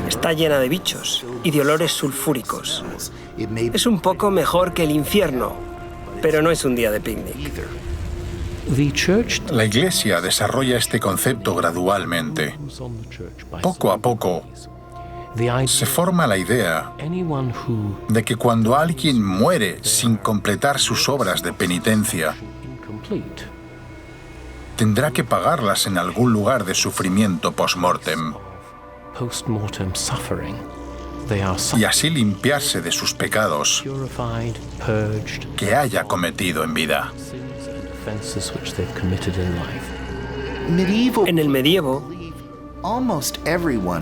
Está llena de bichos y de olores sulfúricos. Es un poco mejor que el infierno, pero no es un día de picnic. La Iglesia desarrolla este concepto gradualmente. Poco a poco, se forma la idea de que cuando alguien muere sin completar sus obras de penitencia, tendrá que pagarlas en algún lugar de sufrimiento post-mortem y así limpiarse de sus pecados que haya cometido en vida. En el medievo,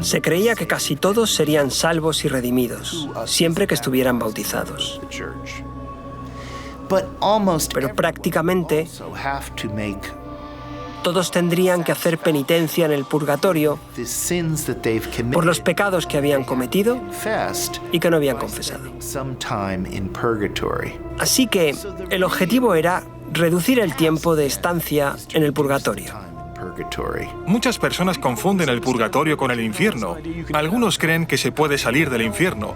se creía que casi todos serían salvos y redimidos, siempre que estuvieran bautizados. Pero prácticamente todos tendrían que hacer penitencia en el purgatorio por los pecados que habían cometido y que no habían confesado. Así que el objetivo era reducir el tiempo de estancia en el purgatorio. Muchas personas confunden el purgatorio con el infierno. Algunos creen que se puede salir del infierno.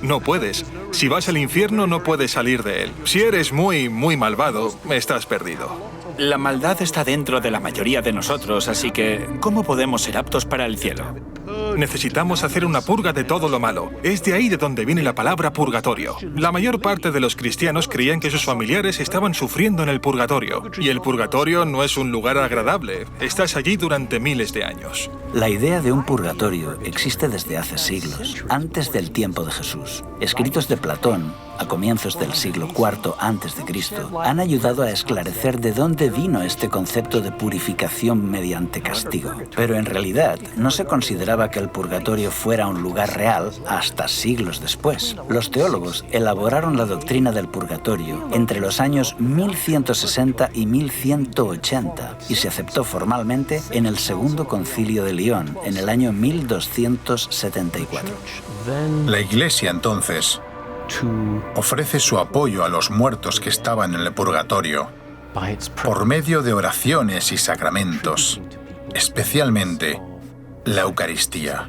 No puedes. Si vas al infierno, no puedes salir de él. Si eres muy malvado, estás perdido. La maldad está dentro de la mayoría de nosotros, así que ¿cómo podemos ser aptos para el cielo? Necesitamos hacer una purga de todo lo malo. Es de ahí de donde viene la palabra purgatorio. La mayor parte de los cristianos creían que sus familiares estaban sufriendo en el purgatorio. Y el purgatorio no es un lugar agradable. Estás allí durante miles de años. La idea de un purgatorio existe desde hace siglos, antes del tiempo de Jesús. Escritos de Platón, a comienzos del siglo IV a.C., han ayudado a esclarecer de dónde vino este concepto de purificación mediante castigo. Pero en realidad no se consideraba que el purgatorio fuera un lugar real hasta siglos después. Los teólogos elaboraron la doctrina del purgatorio entre los años 1160 y 1180 y se aceptó formalmente en el Segundo Concilio de León en el año 1274. La Iglesia entonces ofrece su apoyo a los muertos que estaban en el purgatorio por medio de oraciones y sacramentos, especialmente la Eucaristía.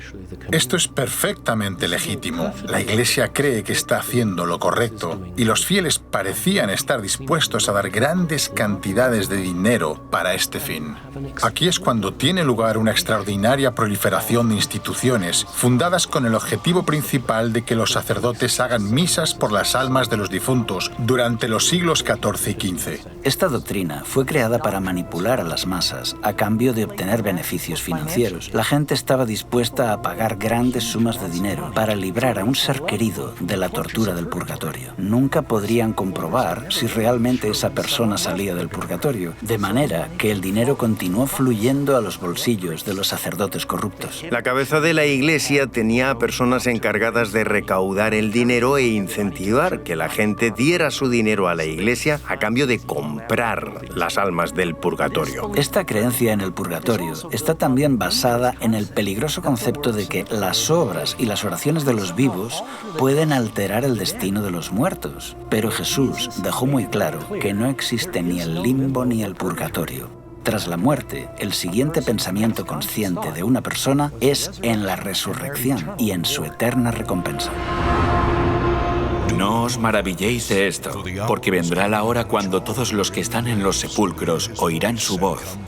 Esto es perfectamente legítimo. La Iglesia cree que está haciendo lo correcto y los fieles parecían estar dispuestos a dar grandes cantidades de dinero para este fin. Aquí es cuando tiene lugar una extraordinaria proliferación de instituciones fundadas con el objetivo principal de que los sacerdotes hagan misas por las almas de los difuntos durante los siglos XIV y XV. Esta doctrina fue creada para manipular a las masas a cambio de obtener beneficios financieros. La gente estaba dispuesta a pagar grandes sumas de dinero para librar a un ser querido de la tortura del purgatorio. Nunca podrían comprobar si realmente esa persona salía del purgatorio, de manera que el dinero continuó fluyendo a los bolsillos de los sacerdotes corruptos. La cabeza de la Iglesia tenía a personas encargadas de recaudar el dinero e incentivar que la gente diera su dinero a la Iglesia a cambio de comprar las almas del purgatorio. Esta creencia en el purgatorio está también basada en el peligroso concepto de que las obras y las oraciones de los vivos pueden alterar el destino de los muertos. Pero Jesús dejó muy claro que no existe ni el limbo ni el purgatorio. Tras la muerte, el siguiente pensamiento consciente de una persona es en la resurrección y en su eterna recompensa. No os maravilléis de esto, porque vendrá la hora cuando todos los que están en los sepulcros oirán su voz.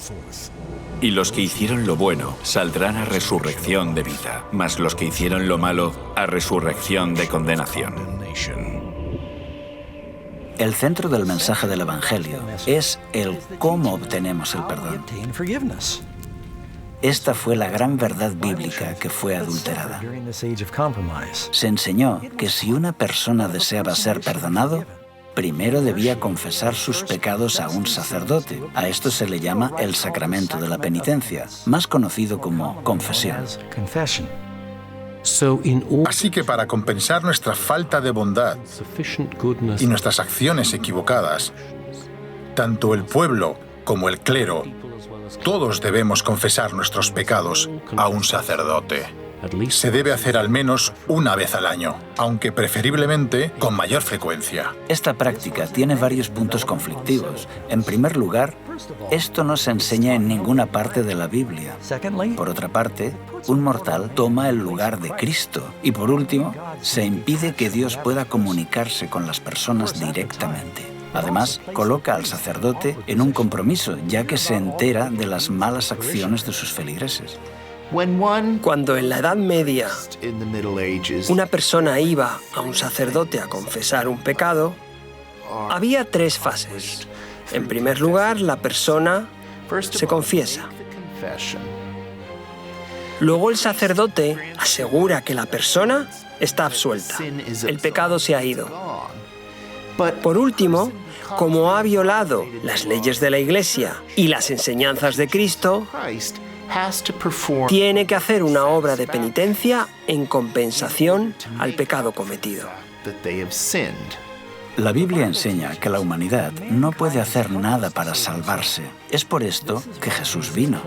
Y los que hicieron lo bueno saldrán a resurrección de vida, mas los que hicieron lo malo a resurrección de condenación. El centro del mensaje del Evangelio es el cómo obtenemos el perdón. Esta fue la gran verdad bíblica que fue adulterada. Se enseñó que si una persona deseaba ser perdonado, primero debía confesar sus pecados a un sacerdote. A esto se le llama el sacramento de la penitencia, más conocido como confesión. Así que para compensar nuestra falta de bondad y nuestras acciones equivocadas, tanto el pueblo como el clero, todos debemos confesar nuestros pecados a un sacerdote. Se debe hacer al menos una vez al año, aunque preferiblemente con mayor frecuencia. Esta práctica tiene varios puntos conflictivos. En primer lugar, esto no se enseña en ninguna parte de la Biblia. Por otra parte, un mortal toma el lugar de Cristo. Y por último, se impide que Dios pueda comunicarse con las personas directamente. Además, coloca al sacerdote en un compromiso, ya que se entera de las malas acciones de sus feligreses. Cuando en la Edad Media una persona iba a un sacerdote a confesar un pecado, había 3 fases. En primer lugar, la persona se confiesa. Luego el sacerdote asegura que la persona está absuelta. El pecado se ha ido. Por último, como ha violado las leyes de la Iglesia y las enseñanzas de Cristo, tiene que hacer una obra de penitencia en compensación al pecado cometido. La Biblia enseña que la humanidad no puede hacer nada para salvarse. Es por esto que Jesús vino.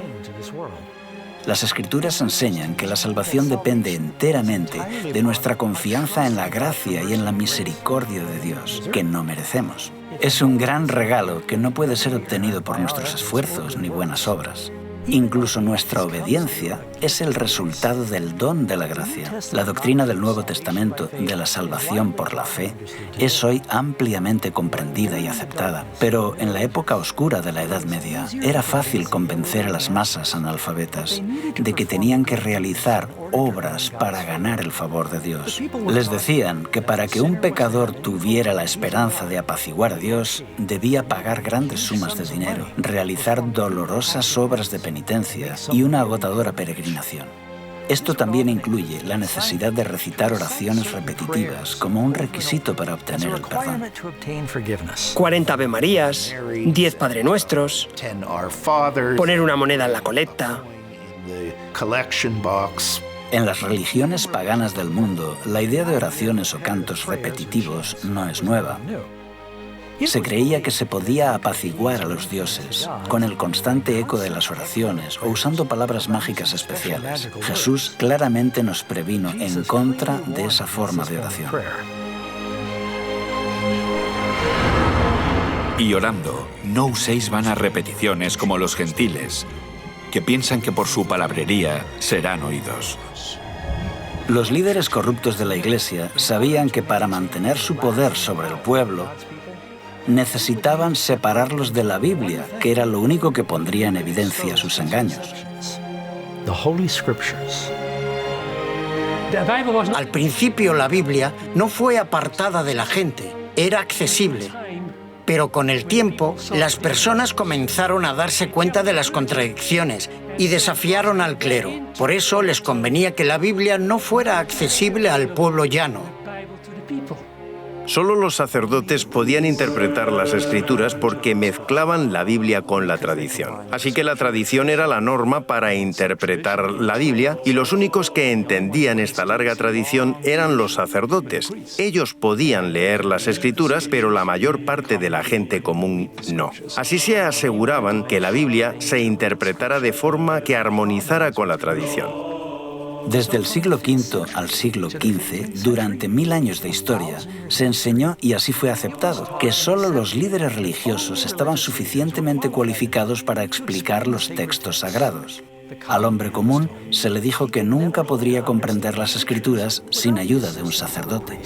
Las Escrituras enseñan que la salvación depende enteramente de nuestra confianza en la gracia y en la misericordia de Dios, que no merecemos. Es un gran regalo que no puede ser obtenido por nuestros esfuerzos ni buenas obras. Incluso nuestra obediencia es el resultado del don de la gracia. La doctrina del Nuevo Testamento de la salvación por la fe es hoy ampliamente comprendida y aceptada, pero en la época oscura de la Edad Media era fácil convencer a las masas analfabetas de que tenían que realizar obras para ganar el favor de Dios. Les decían que para que un pecador tuviera la esperanza de apaciguar a Dios, debía pagar grandes sumas de dinero, realizar dolorosas obras de penitencia y una agotadora peregrinación. Esto también incluye la necesidad de recitar oraciones repetitivas como un requisito para obtener el perdón. 40 Ave Marías, 10 Padre Nuestros, poner una moneda en la colecta. En las religiones paganas del mundo, la idea de oraciones o cantos repetitivos no es nueva. Se creía que se podía apaciguar a los dioses con el constante eco de las oraciones o usando palabras mágicas especiales. Jesús claramente nos previno en contra de esa forma de oración. Y orando, no uséis vanas repeticiones como los gentiles, que piensan que por su palabrería serán oídos. Los líderes corruptos de la Iglesia sabían que para mantener su poder sobre el pueblo, necesitaban separarlos de la Biblia, que era lo único que pondría en evidencia sus engaños. Al principio la Biblia no fue apartada de la gente, era accesible. Pero con el tiempo, las personas comenzaron a darse cuenta de las contradicciones y desafiaron al clero. Por eso les convenía que la Biblia no fuera accesible al pueblo llano. Solo los sacerdotes podían interpretar las Escrituras porque mezclaban la Biblia con la tradición. Así que la tradición era la norma para interpretar la Biblia y los únicos que entendían esta larga tradición eran los sacerdotes. Ellos podían leer las Escrituras, pero la mayor parte de la gente común no. Así se aseguraban que la Biblia se interpretara de forma que armonizara con la tradición. Desde el siglo V al siglo XV, durante 1000 años de historia, se enseñó, y así fue aceptado, que solo los líderes religiosos estaban suficientemente cualificados para explicar los textos sagrados. Al hombre común se le dijo que nunca podría comprender las Escrituras sin ayuda de un sacerdote.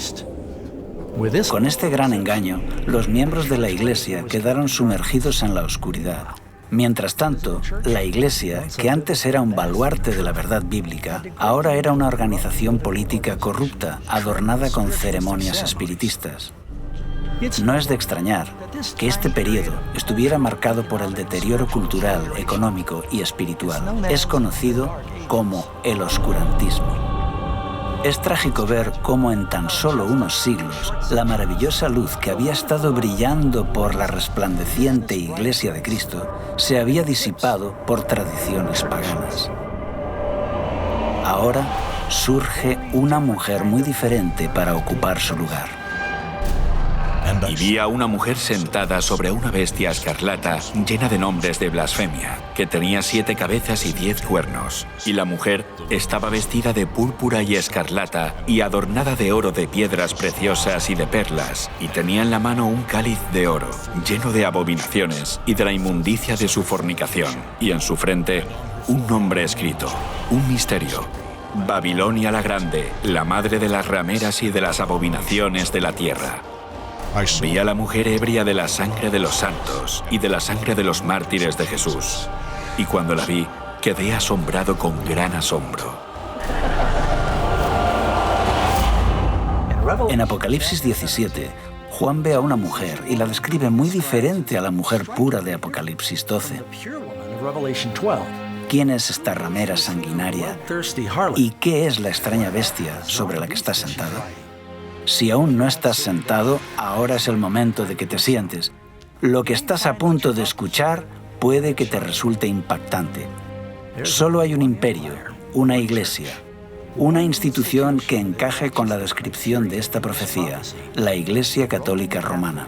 Con este gran engaño, los miembros de la Iglesia quedaron sumergidos en la oscuridad. Mientras tanto, la Iglesia, que antes era un baluarte de la verdad bíblica, ahora era una organización política corrupta, adornada con ceremonias espiritistas. No es de extrañar que este periodo estuviera marcado por el deterioro cultural, económico y espiritual. Es conocido como el oscurantismo. Es trágico ver cómo en tan solo unos siglos la maravillosa luz que había estado brillando por la resplandeciente Iglesia de Cristo se había disipado por tradiciones paganas. Ahora surge una mujer muy diferente para ocupar su lugar. Y vi a una mujer sentada sobre una bestia escarlata llena de nombres de blasfemia, que tenía 7 cabezas y 10 cuernos. Y la mujer estaba vestida de púrpura y escarlata y adornada de oro, de piedras preciosas y de perlas, y tenía en la mano un cáliz de oro, lleno de abominaciones y de la inmundicia de su fornicación, y en su frente un nombre escrito, un misterio: Babilonia la Grande, la madre de las rameras y de las abominaciones de la tierra. Vi a la mujer ebria de la sangre de los santos y de la sangre de los mártires de Jesús. Y cuando la vi, quedé asombrado con gran asombro. En Apocalipsis 17, Juan ve a una mujer y la describe muy diferente a la mujer pura de Apocalipsis 12. ¿Quién es esta ramera sanguinaria? ¿Y qué es la extraña bestia sobre la que está sentado? Si aún no estás sentado, ahora es el momento de que te sientes. Lo que estás a punto de escuchar puede que te resulte impactante. Solo hay un imperio, una iglesia, una institución que encaje con la descripción de esta profecía, la Iglesia Católica Romana.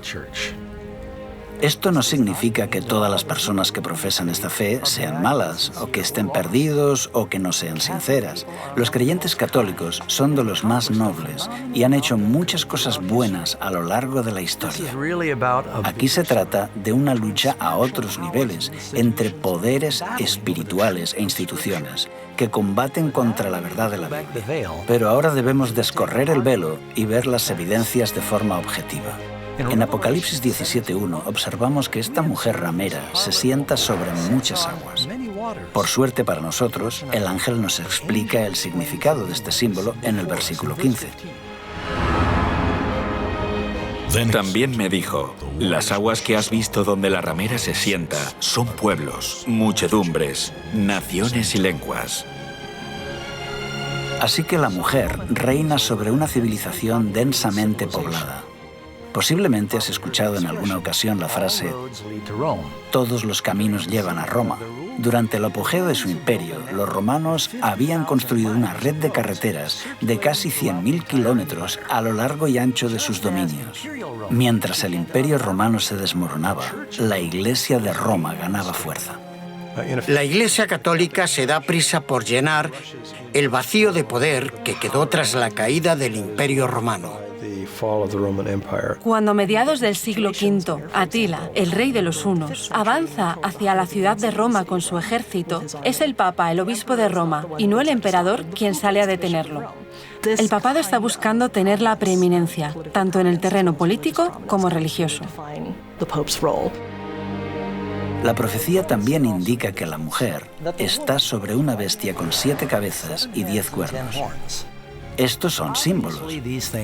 Esto no significa que todas las personas que profesan esta fe sean malas, o que estén perdidos, o que no sean sinceras. Los creyentes católicos son de los más nobles y han hecho muchas cosas buenas a lo largo de la historia. Aquí se trata de una lucha a otros niveles, entre poderes espirituales e instituciones, que combaten contra la verdad de la Biblia. Pero ahora debemos descorrer el velo y ver las evidencias de forma objetiva. En Apocalipsis 17:1 observamos que esta mujer ramera se sienta sobre muchas aguas. Por suerte para nosotros, el ángel nos explica el significado de este símbolo en el versículo 15. También me dijo: las aguas que has visto donde la ramera se sienta son pueblos, muchedumbres, naciones y lenguas. Así que la mujer reina sobre una civilización densamente poblada. Posiblemente has escuchado en alguna ocasión la frase «todos los caminos llevan a Roma». Durante el apogeo de su imperio, los romanos habían construido una red de carreteras de casi 100.000 kilómetros a lo largo y ancho de sus dominios. Mientras el imperio romano se desmoronaba, la Iglesia de Roma ganaba fuerza. La Iglesia Católica se da prisa por llenar el vacío de poder que quedó tras la caída del Imperio Romano. Cuando a mediados del siglo V, Atila, el rey de los hunos, avanza hacia la ciudad de Roma con su ejército, es el Papa, el obispo de Roma, y no el emperador quien sale a detenerlo. El papado está buscando tener la preeminencia, tanto en el terreno político como religioso. La profecía también indica que la mujer está sobre una bestia con 7 cabezas y 10 cuernos. Estos son símbolos.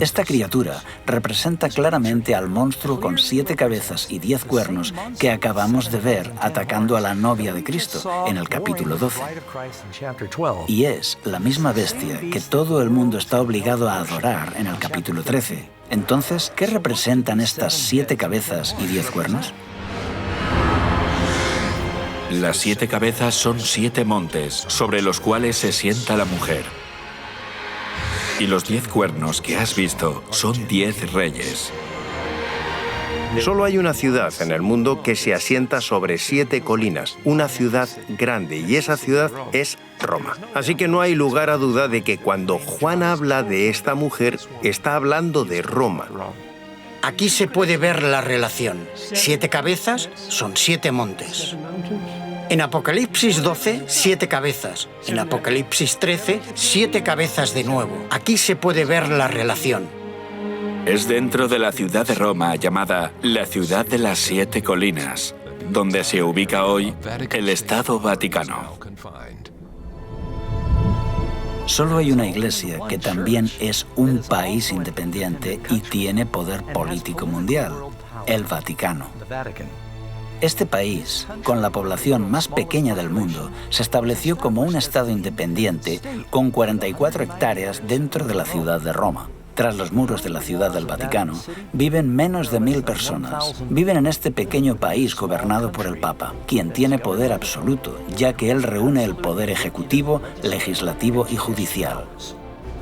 Esta criatura representa claramente al monstruo con 7 cabezas y 10 cuernos que acabamos de ver atacando a la novia de Cristo en el capítulo 12. Y es la misma bestia que todo el mundo está obligado a adorar en el capítulo 13. Entonces, ¿qué representan estas 7 cabezas y 10 cuernos? Las 7 cabezas son 7 montes sobre los cuales se sienta la mujer. Y los 10 cuernos que has visto son 10 reyes. Solo hay una ciudad en el mundo que se asienta sobre 7 colinas, una ciudad grande, y esa ciudad es Roma. Así que no hay lugar a duda de que cuando Juan habla de esta mujer, está hablando de Roma. Aquí se puede ver la relación. 7 cabezas son 7 montes. En Apocalipsis 12, 7 cabezas. En Apocalipsis 13, 7 cabezas de nuevo. Aquí se puede ver la relación. Es dentro de la ciudad de Roma llamada la ciudad de las 7 colinas, donde se ubica hoy el Estado Vaticano. Solo hay una iglesia que también es un país independiente y tiene poder político mundial, el Vaticano. Este país, con la población más pequeña del mundo, se estableció como un estado independiente con 44 hectáreas dentro de la ciudad de Roma. Tras los muros de la ciudad del Vaticano, viven menos de 1000 personas. Viven en este pequeño país gobernado por el Papa, quien tiene poder absoluto, ya que él reúne el poder ejecutivo, legislativo y judicial.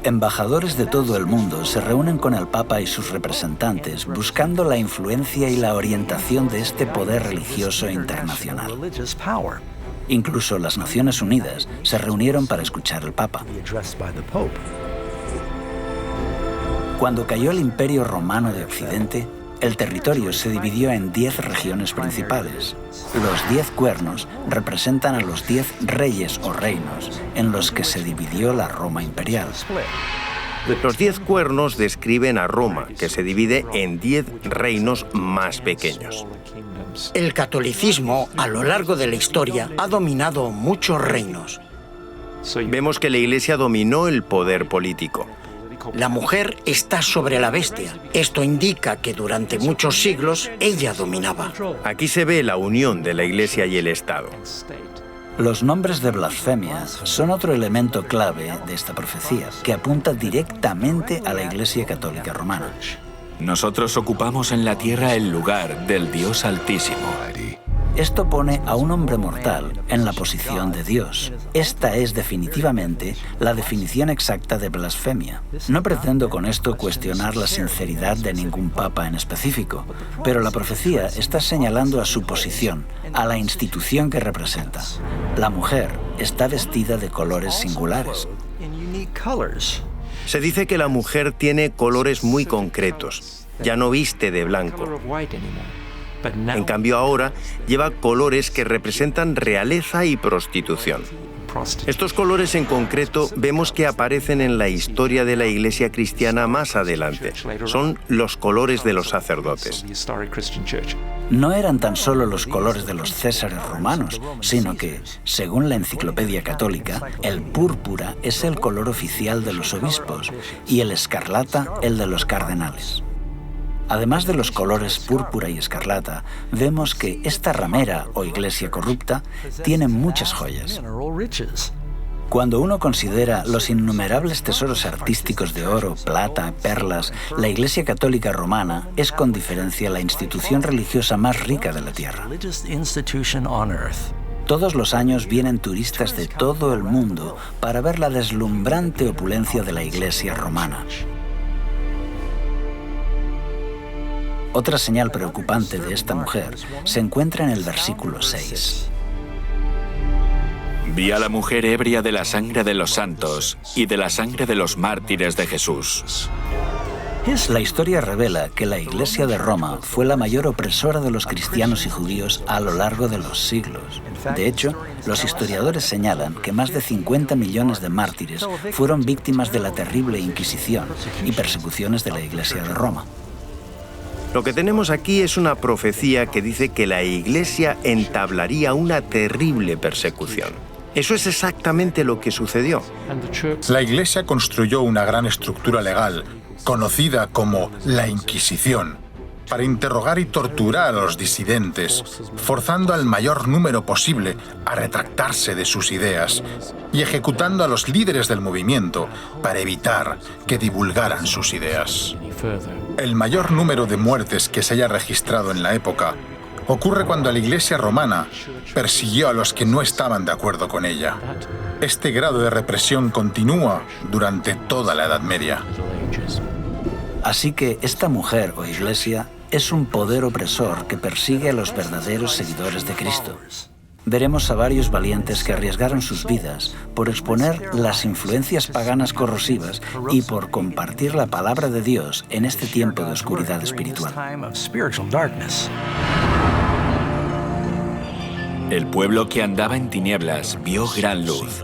Embajadores de todo el mundo se reúnen con el Papa y sus representantes buscando la influencia y la orientación de este poder religioso internacional. Incluso las Naciones Unidas se reunieron para escuchar al Papa. Cuando cayó el Imperio Romano de Occidente, el territorio se dividió en 10 regiones principales. Los 10 cuernos representan a los 10 reyes o reinos en los que se dividió la Roma imperial. Los 10 cuernos describen a Roma, que se divide en 10 reinos más pequeños. El catolicismo, a lo largo de la historia, ha dominado muchos reinos. Vemos que la Iglesia dominó el poder político. La mujer está sobre la bestia. Esto indica que durante muchos siglos ella dominaba. Aquí se ve la unión de la Iglesia y el Estado. Los nombres de blasfemia son otro elemento clave de esta profecía, que apunta directamente a la Iglesia Católica Romana. Nosotros ocupamos en la tierra el lugar del Dios Altísimo. Esto pone a un hombre mortal en la posición de Dios. Esta es definitivamente la definición exacta de blasfemia. No pretendo con esto cuestionar la sinceridad de ningún papa en específico, pero la profecía está señalando a su posición, a la institución que representa. La mujer está vestida de colores singulares. Se dice que la mujer tiene colores muy concretos. Ya no viste de blanco. En cambio ahora lleva colores que representan realeza y prostitución. Estos colores en concreto vemos que aparecen en la historia de la Iglesia cristiana más adelante. Son los colores de los sacerdotes. No eran tan solo los colores de los césares romanos, sino que, según la Enciclopedia Católica, el púrpura es el color oficial de los obispos y el escarlata el de los cardenales. Además de los colores púrpura y escarlata, vemos que esta ramera o iglesia corrupta tiene muchas joyas. Cuando uno considera los innumerables tesoros artísticos de oro, plata, perlas, la Iglesia Católica Romana es con diferencia la institución religiosa más rica de la tierra. Todos los años vienen turistas de todo el mundo para ver la deslumbrante opulencia de la Iglesia romana. Otra señal preocupante de esta mujer se encuentra en el versículo 6. Vi a la mujer ebria de la sangre de los santos y de la sangre de los mártires de Jesús. La historia revela que la Iglesia de Roma fue la mayor opresora de los cristianos y judíos a lo largo de los siglos. De hecho, los historiadores señalan que más de 50 millones de mártires fueron víctimas de la terrible Inquisición y persecuciones de la Iglesia de Roma. Lo que tenemos aquí es una profecía que dice que la Iglesia entablaría una terrible persecución. Eso es exactamente lo que sucedió. La Iglesia construyó una gran estructura legal, conocida como la Inquisición, para interrogar y torturar a los disidentes, forzando al mayor número posible a retractarse de sus ideas y ejecutando a los líderes del movimiento para evitar que divulgaran sus ideas. El mayor número de muertes que se haya registrado en la época ocurre cuando la Iglesia romana persiguió a los que no estaban de acuerdo con ella. Este grado de represión continúa durante toda la Edad Media. Así que esta mujer o iglesia es un poder opresor que persigue a los verdaderos seguidores de Cristo. Veremos a varios valientes que arriesgaron sus vidas por exponer las influencias paganas corrosivas y por compartir la palabra de Dios en este tiempo de oscuridad espiritual. El pueblo que andaba en tinieblas vio gran luz.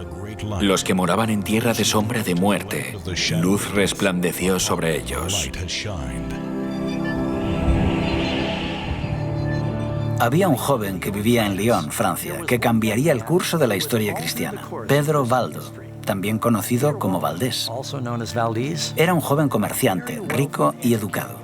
Los que moraban en tierra de sombra de muerte, luz resplandeció sobre ellos. Había un joven que vivía en Lyon, Francia, que cambiaría el curso de la historia cristiana. Pedro Valdo, también conocido como Valdés. Era un joven comerciante, rico y educado.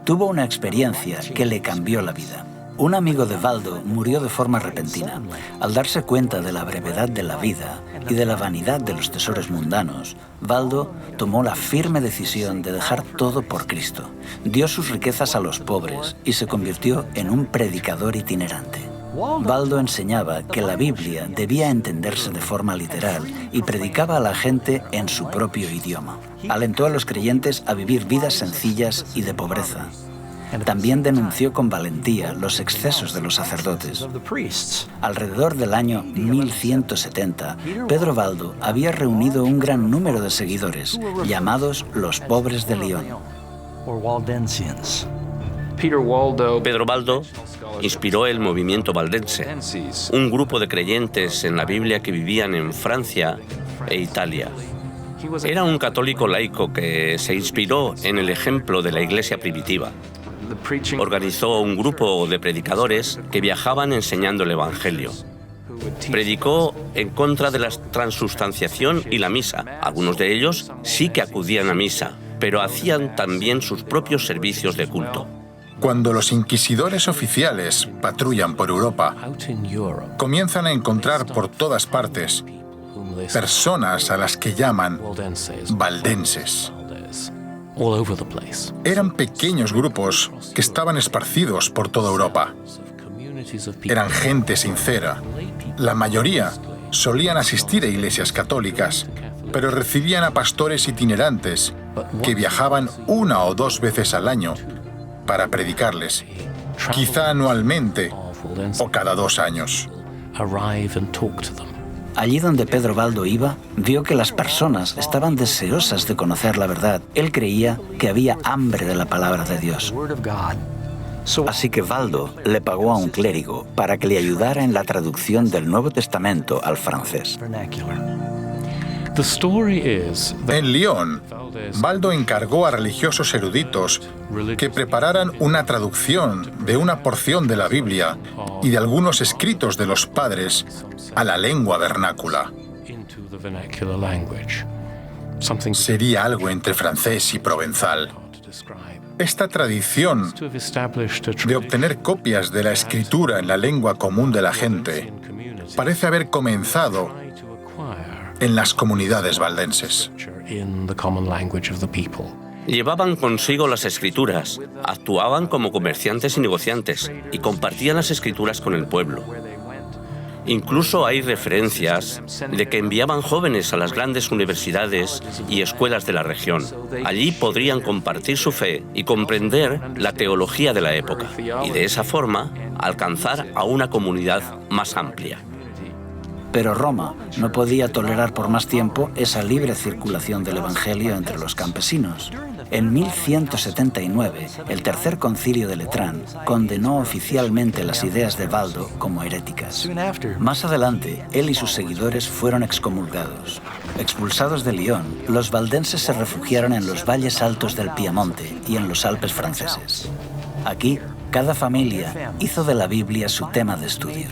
Tuvo una experiencia que le cambió la vida. Un amigo de Valdo murió de forma repentina. Al darse cuenta de la brevedad de la vida y de la vanidad de los tesoros mundanos, Valdo tomó la firme decisión de dejar todo por Cristo. Dio sus riquezas a los pobres y se convirtió en un predicador itinerante. Valdo enseñaba que la Biblia debía entenderse de forma literal y predicaba a la gente en su propio idioma. Alentó a los creyentes a vivir vidas sencillas y de pobreza. También denunció con valentía los excesos de los sacerdotes. Alrededor del año 1170, Pedro Valdo había reunido un gran número de seguidores, llamados los pobres de Lyon. Pedro Valdo inspiró el movimiento valdense, un grupo de creyentes en la Biblia que vivían en Francia e Italia. Era un católico laico que se inspiró en el ejemplo de la iglesia primitiva. Organizó un grupo de predicadores que viajaban enseñando el Evangelio. Predicó en contra de la transubstanciación y la misa. Algunos de ellos sí que acudían a misa, pero hacían también sus propios servicios de culto. Cuando los inquisidores oficiales patrullan por Europa, comienzan a encontrar por todas partes personas a las que llaman valdenses. Eran pequeños grupos que estaban esparcidos por toda Europa. Eran gente sincera. La mayoría solían asistir a iglesias católicas, pero recibían a pastores itinerantes que viajaban 1 o 2 veces al año para predicarles, quizá anualmente o cada 2 años. Allí donde Pedro Valdo iba, vio que las personas estaban deseosas de conocer la verdad. Él creía que había hambre de la palabra de Dios. Así que Valdo le pagó a un clérigo para que le ayudara en la traducción del Nuevo Testamento al francés. En Lyon, Valdo encargó a religiosos eruditos que prepararan una traducción de una porción de la Biblia y de algunos escritos de los padres a la lengua vernácula. Sería algo entre francés y provenzal. Esta tradición de obtener copias de la escritura en la lengua común de la gente parece haber comenzado en las comunidades valdenses. Llevaban consigo las escrituras, actuaban como comerciantes y negociantes y compartían las escrituras con el pueblo. Incluso hay referencias de que enviaban jóvenes a las grandes universidades y escuelas de la región. Allí podrían compartir su fe y comprender la teología de la época y de esa forma alcanzar a una comunidad más amplia. Pero Roma no podía tolerar por más tiempo esa libre circulación del Evangelio entre los campesinos. En 1179, el Tercer Concilio de Letrán condenó oficialmente las ideas de Baldo como heréticas. Más adelante, él y sus seguidores fueron excomulgados. Expulsados de Lyon, los valdenses se refugiaron en los valles altos del Piamonte y en los Alpes franceses. Aquí, cada familia hizo de la Biblia su tema de estudio.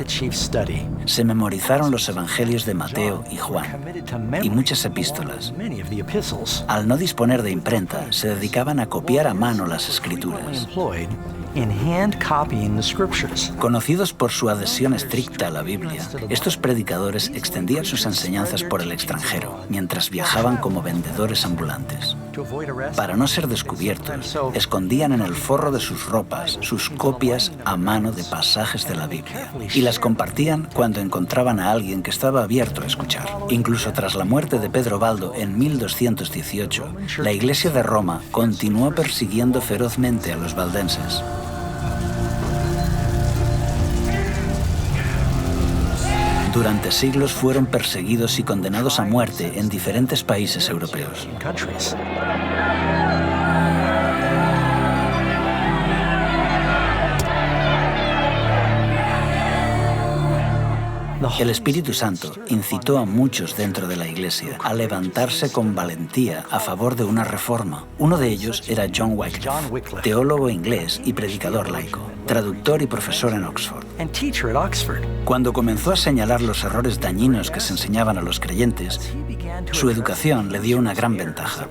Se memorizaron los evangelios de Mateo y Juan y muchas epístolas. Al no disponer de imprenta, se dedicaban a copiar a mano las escrituras. Conocidos por su adhesión estricta a la Biblia, estos predicadores extendían sus enseñanzas por el extranjero, mientras viajaban como vendedores ambulantes. Para no ser descubiertos, escondían en el forro de sus ropas sus copias a mano de pasajes de la Biblia y las compartían cuando encontraban a alguien que estaba abierto a escuchar. Incluso tras la muerte de Pedro Baldo en 1218, la Iglesia de Roma continuó persiguiendo ferozmente a los valdenses. Durante siglos fueron perseguidos y condenados a muerte en diferentes países europeos. El Espíritu Santo incitó a muchos dentro de la Iglesia a levantarse con valentía a favor de una reforma. Uno de ellos era John Wycliffe, teólogo inglés y predicador laico, traductor y profesor en Oxford. Cuando comenzó a señalar los errores dañinos que se enseñaban a los creyentes, su educación le dio una gran ventaja.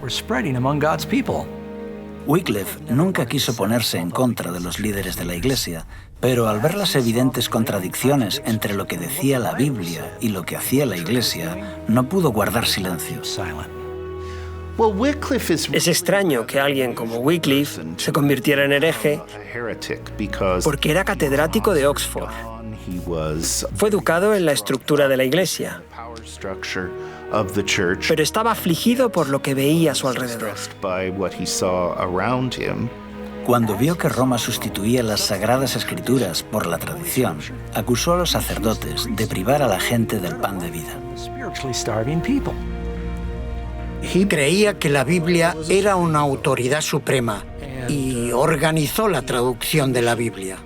Wycliffe nunca quiso ponerse en contra de los líderes de la Iglesia, pero al ver las evidentes contradicciones entre lo que decía la Biblia y lo que hacía la Iglesia, no pudo guardar silencio. Es extraño que alguien como Wycliffe se convirtiera en hereje porque era catedrático de Oxford. Fue educado en la estructura de la Iglesia, pero estaba afligido por lo que veía a su alrededor. Cuando vio que Roma sustituía las Sagradas Escrituras por la tradición, acusó a los sacerdotes de privar a la gente del pan de vida. Creía que la Biblia era una autoridad suprema y organizó la traducción de la Biblia.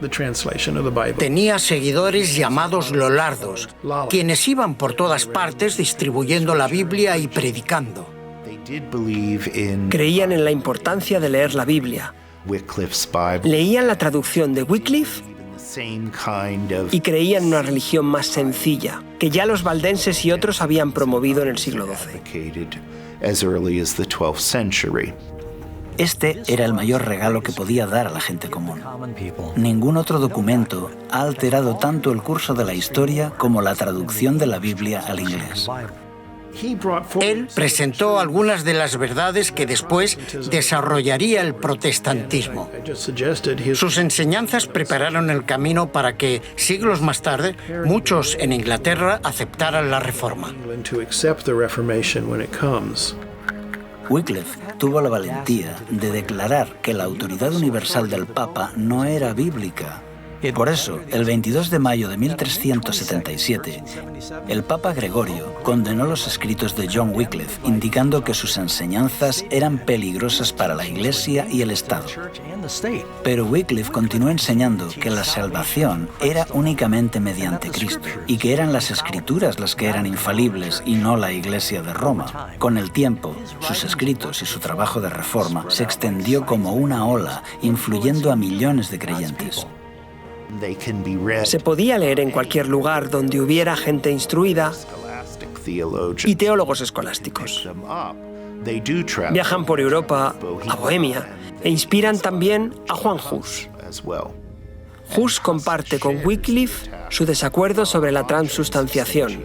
Tenía seguidores llamados lollardos, quienes iban por todas partes distribuyendo la Biblia y predicando. Creían en la importancia de leer la Biblia. Leían la traducción de Wycliffe y creían en una religión más sencilla, que ya los valdenses y otros habían promovido en el siglo XII. Este era el mayor regalo que podía dar a la gente común. Ningún otro documento ha alterado tanto el curso de la historia como la traducción de la Biblia al inglés. Él presentó algunas de las verdades que después desarrollaría el protestantismo. Sus enseñanzas prepararon el camino para que, siglos más tarde, muchos en Inglaterra aceptaran la Reforma. Wycliffe tuvo la valentía de declarar que la autoridad universal del Papa no era bíblica. Por eso, el 22 de mayo de 1377, el Papa Gregorio condenó los escritos de John Wycliffe, indicando que sus enseñanzas eran peligrosas para la Iglesia y el Estado. Pero Wycliffe continuó enseñando que la salvación era únicamente mediante Cristo y que eran las Escrituras las que eran infalibles y no la Iglesia de Roma. Con el tiempo, sus escritos y su trabajo de reforma se extendió como una ola, influyendo a millones de creyentes. Se podía leer en cualquier lugar donde hubiera gente instruida y teólogos escolásticos. Viajan por Europa, a Bohemia, e inspiran también a Juan Hus. Hus comparte con Wycliffe su desacuerdo sobre la transubstanciación,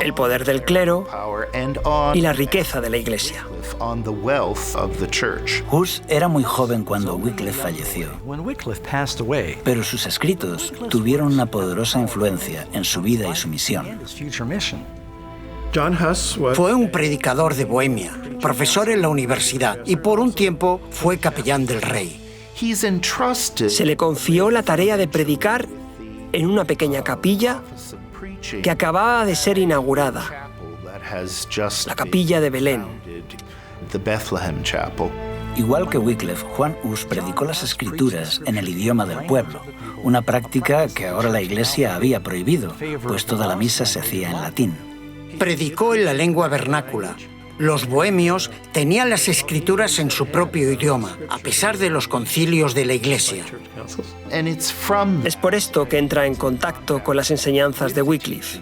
el poder del clero y la riqueza de la Iglesia. Hus era muy joven cuando Wycliffe falleció, pero sus escritos tuvieron una poderosa influencia en su vida y su misión. Fue un predicador de Bohemia, profesor en la universidad y por un tiempo fue capellán del rey. Se le confió la tarea de predicar en una pequeña capilla que acababa de ser inaugurada, la capilla de Belén. Igual que Wycliffe, Juan Hus predicó las Escrituras en el idioma del pueblo, una práctica que ahora la Iglesia había prohibido, pues toda la misa se hacía en latín. Predicó en la lengua vernácula. Los bohemios tenían las Escrituras en su propio idioma, a pesar de los concilios de la Iglesia. Es por esto que entra en contacto con las enseñanzas de Wycliffe.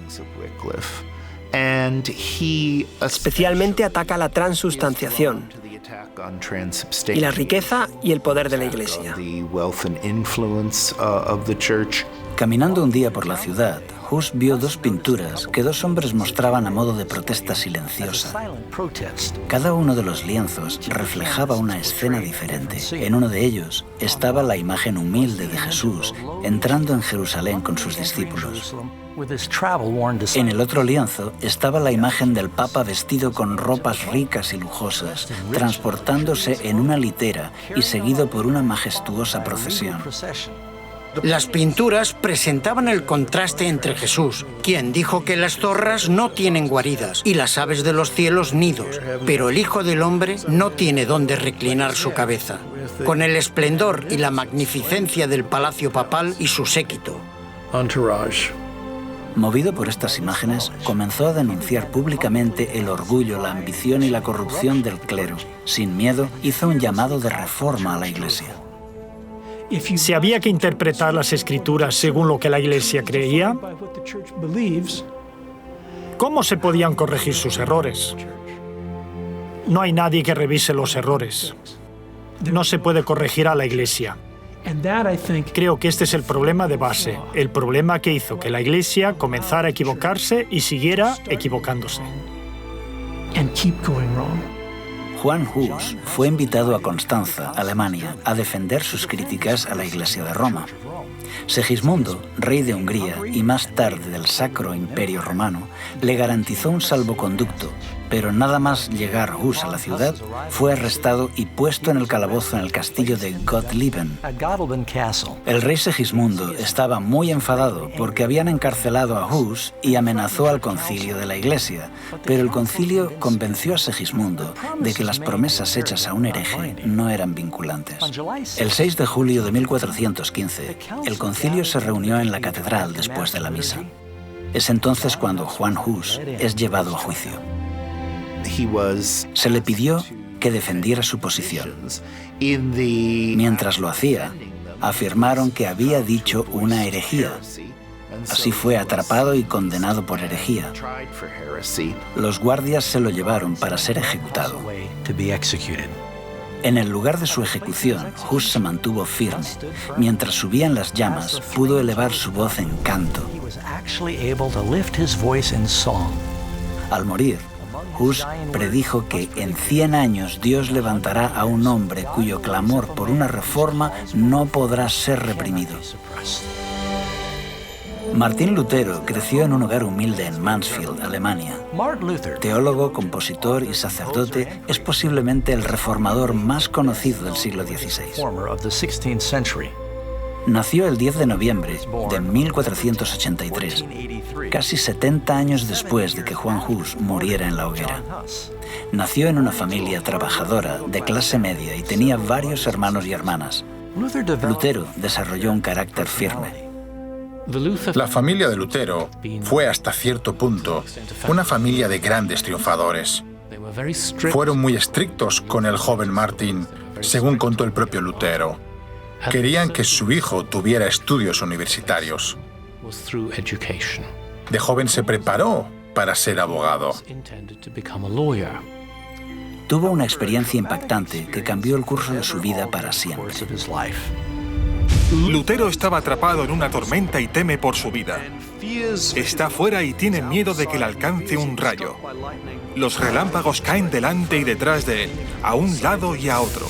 Especialmente ataca la transustanciación y la riqueza y el poder de la Iglesia. Caminando un día por la ciudad, Hus vio dos pinturas que dos hombres mostraban a modo de protesta silenciosa. Cada uno de los lienzos reflejaba una escena diferente. En uno de ellos estaba la imagen humilde de Jesús entrando en Jerusalén con sus discípulos. En el otro lienzo estaba la imagen del Papa vestido con ropas ricas y lujosas, transportándose en una litera y seguido por una majestuosa procesión. Las pinturas presentaban el contraste entre Jesús, quien dijo que las zorras no tienen guaridas y las aves de los cielos nidos, pero el Hijo del Hombre no tiene dónde reclinar su cabeza, con el esplendor y la magnificencia del palacio papal y su séquito. Movido por estas imágenes, comenzó a denunciar públicamente el orgullo, la ambición y la corrupción del clero. Sin miedo, hizo un llamado de reforma a la Iglesia. Si había que interpretar las Escrituras según lo que la Iglesia creía, ¿cómo se podían corregir sus errores? No hay nadie que revise los errores. No se puede corregir a la Iglesia. Creo que este es el problema de base, el problema que hizo que la Iglesia comenzara a equivocarse y siguiera equivocándose. Juan Hus fue invitado a Constanza, Alemania, a defender sus críticas a la Iglesia de Roma. Segismundo, rey de Hungría y más tarde del Sacro Imperio Romano, le garantizó un salvoconducto, pero nada más llegar Hus a la ciudad, fue arrestado y puesto en el calabozo en el castillo de Gottlieben. El rey Segismundo estaba muy enfadado porque habían encarcelado a Hus y amenazó al concilio de la Iglesia, pero el concilio convenció a Segismundo de que las promesas hechas a un hereje no eran vinculantes. El 6 de julio de 1415, el concilio se reunió en la catedral después de la misa. Es entonces cuando Juan Hus es llevado a juicio. Se le pidió que defendiera su posición. Mientras lo hacía, afirmaron que había dicho una herejía. Así fue atrapado y condenado por herejía. Los guardias se lo llevaron para ser ejecutado. En el lugar de su ejecución, Hus se mantuvo firme. Mientras subían las llamas, pudo elevar su voz en canto. Al morir, Hus predijo que en 100 años Dios levantará a un hombre cuyo clamor por una reforma no podrá ser reprimido. Martín Lutero creció en un hogar humilde en Mansfield, Alemania. Teólogo, compositor y sacerdote, es posiblemente el reformador más conocido del siglo XVI. Nació el 10 de noviembre de 1483, casi 70 años después de que Juan Hus muriera en la hoguera. Nació en una familia trabajadora de clase media y tenía varios hermanos y hermanas. Lutero desarrolló un carácter firme. La familia de Lutero fue hasta cierto punto una familia de grandes triunfadores. Fueron muy estrictos con el joven Martín, según contó el propio Lutero. Querían que su hijo tuviera estudios universitarios. De joven se preparó para ser abogado. Tuvo una experiencia impactante que cambió el curso de su vida para siempre. Lutero estaba atrapado en una tormenta y teme por su vida. Está fuera y tiene miedo de que le alcance un rayo. Los relámpagos caen delante y detrás de él, a un lado y a otro.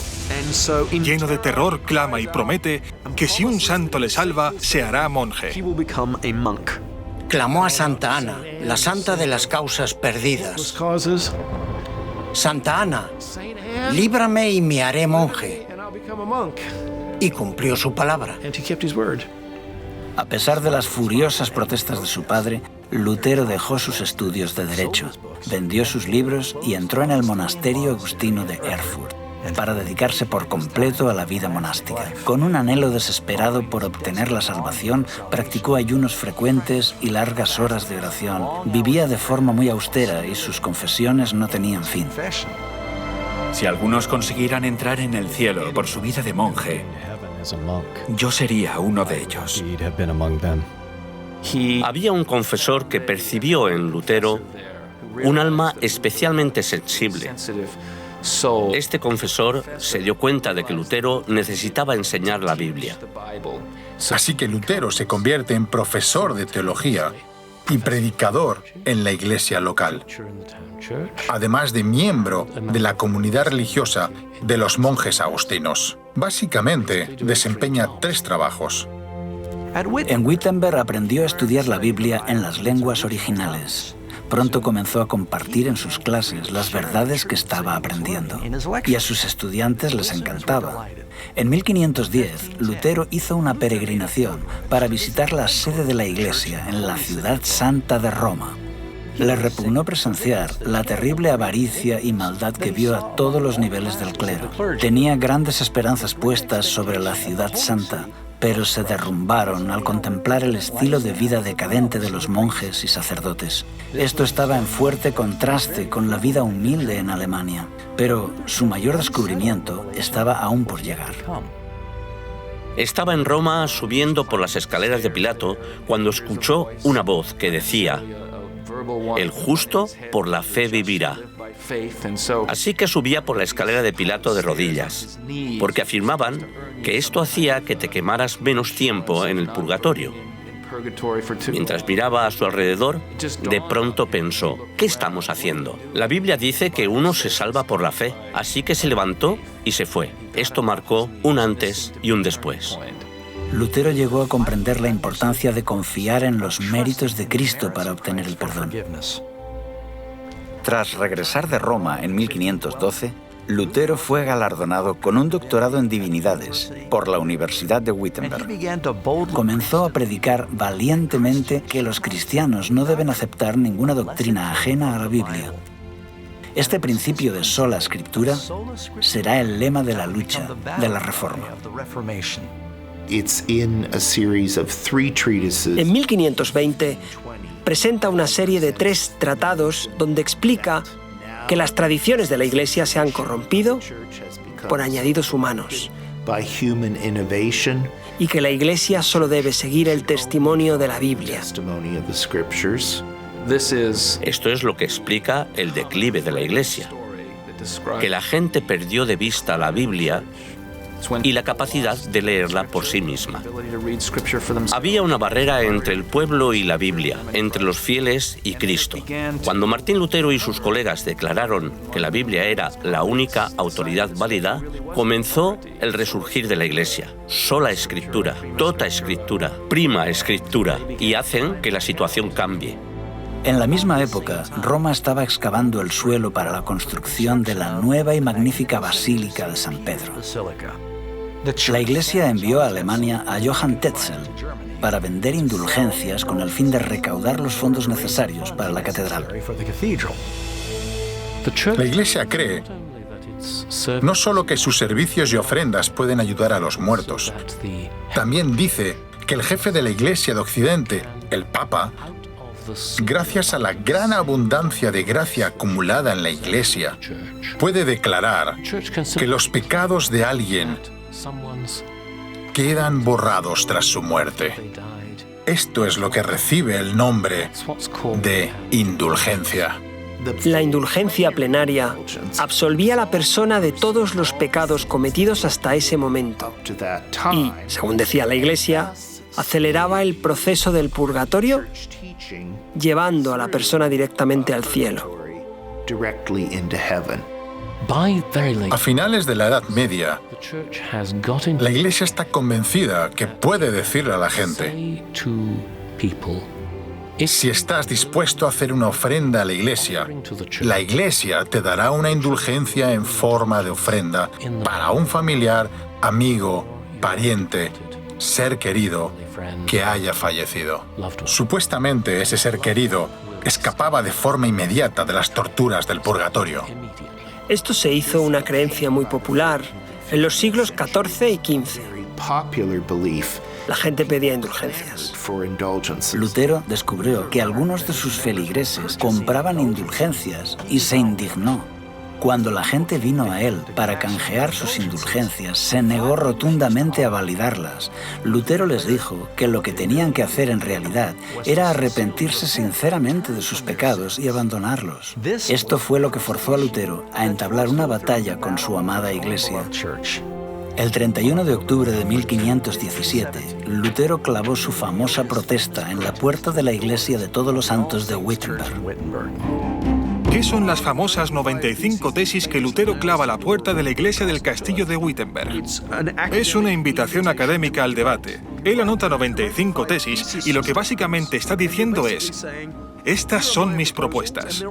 Lleno de terror, clama y promete que si un santo le salva, se hará monje. Clamó a Santa Ana, la santa de las causas perdidas. Santa Ana, líbrame y me haré monje. Y cumplió su palabra. A pesar de las furiosas protestas de su padre, Lutero dejó sus estudios de Derecho, vendió sus libros y entró en el monasterio agustino de Erfurt. para dedicarse por completo a la vida monástica. Con un anhelo desesperado por obtener la salvación, practicó ayunos frecuentes y largas horas de oración. Vivía de forma muy austera y sus confesiones no tenían fin. Si algunos consiguieran entrar en el cielo por su vida de monje, yo sería uno de ellos. Había un confesor que percibió en Lutero un alma especialmente sensible. Este confesor se dio cuenta de que Lutero necesitaba enseñar la Biblia. Así que Lutero se convierte en profesor de teología y predicador en la iglesia local, además de miembro de la comunidad religiosa de los monjes agustinos. Básicamente, desempeña 3 trabajos. En Wittenberg aprendió a estudiar la Biblia en las lenguas originales. Pronto comenzó a compartir en sus clases las verdades que estaba aprendiendo, y a sus estudiantes les encantaba. En 1510, Lutero hizo una peregrinación para visitar la sede de la Iglesia en la ciudad santa de Roma. Le repugnó presenciar la terrible avaricia y maldad que vio a todos los niveles del clero. Tenía grandes esperanzas puestas sobre la ciudad santa, pero se derrumbaron al contemplar el estilo de vida decadente de los monjes y sacerdotes. Esto estaba en fuerte contraste con la vida humilde en Alemania, pero su mayor descubrimiento estaba aún por llegar. Estaba en Roma subiendo por las escaleras de Pilato cuando escuchó una voz que decía: «El justo por la fe vivirá». Así que subía por la escalera de Pilato de rodillas, porque afirmaban que esto hacía que te quemaras menos tiempo en el purgatorio. Mientras miraba a su alrededor, de pronto pensó: ¿qué estamos haciendo? La Biblia dice que uno se salva por la fe, así que se levantó y se fue. Esto marcó un antes y un después. Lutero llegó a comprender la importancia de confiar en los méritos de Cristo para obtener el perdón. Tras regresar de Roma en 1512, Lutero fue galardonado con un doctorado en divinidades por la Universidad de Wittenberg. Comenzó a predicar valientemente que los cristianos no deben aceptar ninguna doctrina ajena a la Biblia. Este principio de sola escritura será el lema de la lucha de la Reforma. En 1520 presenta una serie de 3 tratados donde explica que las tradiciones de la Iglesia se han corrompido por añadidos humanos y que la Iglesia solo debe seguir el testimonio de la Biblia. Esto es lo que explica el declive de la Iglesia, que la gente perdió de vista la Biblia y la capacidad de leerla por sí misma. Había una barrera entre el pueblo y la Biblia, entre los fieles y Cristo. Cuando Martín Lutero y sus colegas declararon que la Biblia era la única autoridad válida, comenzó el resurgir de la Iglesia. Sola escritura, tota escritura, prima escritura, y hacen que la situación cambie. En la misma época, Roma estaba excavando el suelo para la construcción de la nueva y magnífica Basílica de San Pedro. La Iglesia envió a Alemania a Johann Tetzel para vender indulgencias con el fin de recaudar los fondos necesarios para la catedral. La Iglesia cree no solo que sus servicios y ofrendas pueden ayudar a los muertos, también dice que el jefe de la Iglesia de Occidente, el Papa, gracias a la gran abundancia de gracia acumulada en la Iglesia, puede declarar que los pecados de alguien quedan borrados tras su muerte. Esto es lo que recibe el nombre de indulgencia. La indulgencia plenaria absolvía a la persona de todos los pecados cometidos hasta ese momento y, según decía la Iglesia, aceleraba el proceso del purgatorio, llevando a la persona directamente al cielo. A finales de la Edad Media, la Iglesia está convencida que puede decirle a la gente: si estás dispuesto a hacer una ofrenda a la Iglesia te dará una indulgencia en forma de ofrenda para un familiar, amigo, pariente, ser querido que haya fallecido. Supuestamente ese ser querido escapaba de forma inmediata de las torturas del purgatorio. Esto se hizo una creencia muy popular en los siglos XIV y XV. La gente pedía indulgencias. Lutero descubrió que algunos de sus feligreses compraban indulgencias y se indignó. Cuando la gente vino a él para canjear sus indulgencias, se negó rotundamente a validarlas. Lutero les dijo que lo que tenían que hacer en realidad era arrepentirse sinceramente de sus pecados y abandonarlos. Esto fue lo que forzó a Lutero a entablar una batalla con su amada Iglesia. El 31 de octubre de 1517, Lutero clavó su famosa protesta en la puerta de la iglesia de Todos los Santos de Wittenberg. ¿Qué son las famosas 95 tesis que Lutero clava a la puerta de la iglesia del castillo de Wittenberg? Es una invitación académica al debate. Él anota 95 tesis y lo que básicamente está diciendo es: estas son mis propuestas.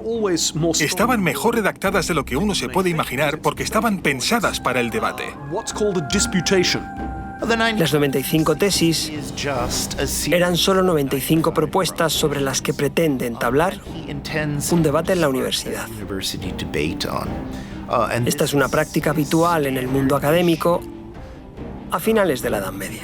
Estaban mejor redactadas de lo que uno se puede imaginar porque estaban pensadas para el debate. Las 95 tesis eran solo 95 propuestas sobre las que pretende entablar un debate en la universidad. Esta es una práctica habitual en el mundo académico a finales de la Edad Media.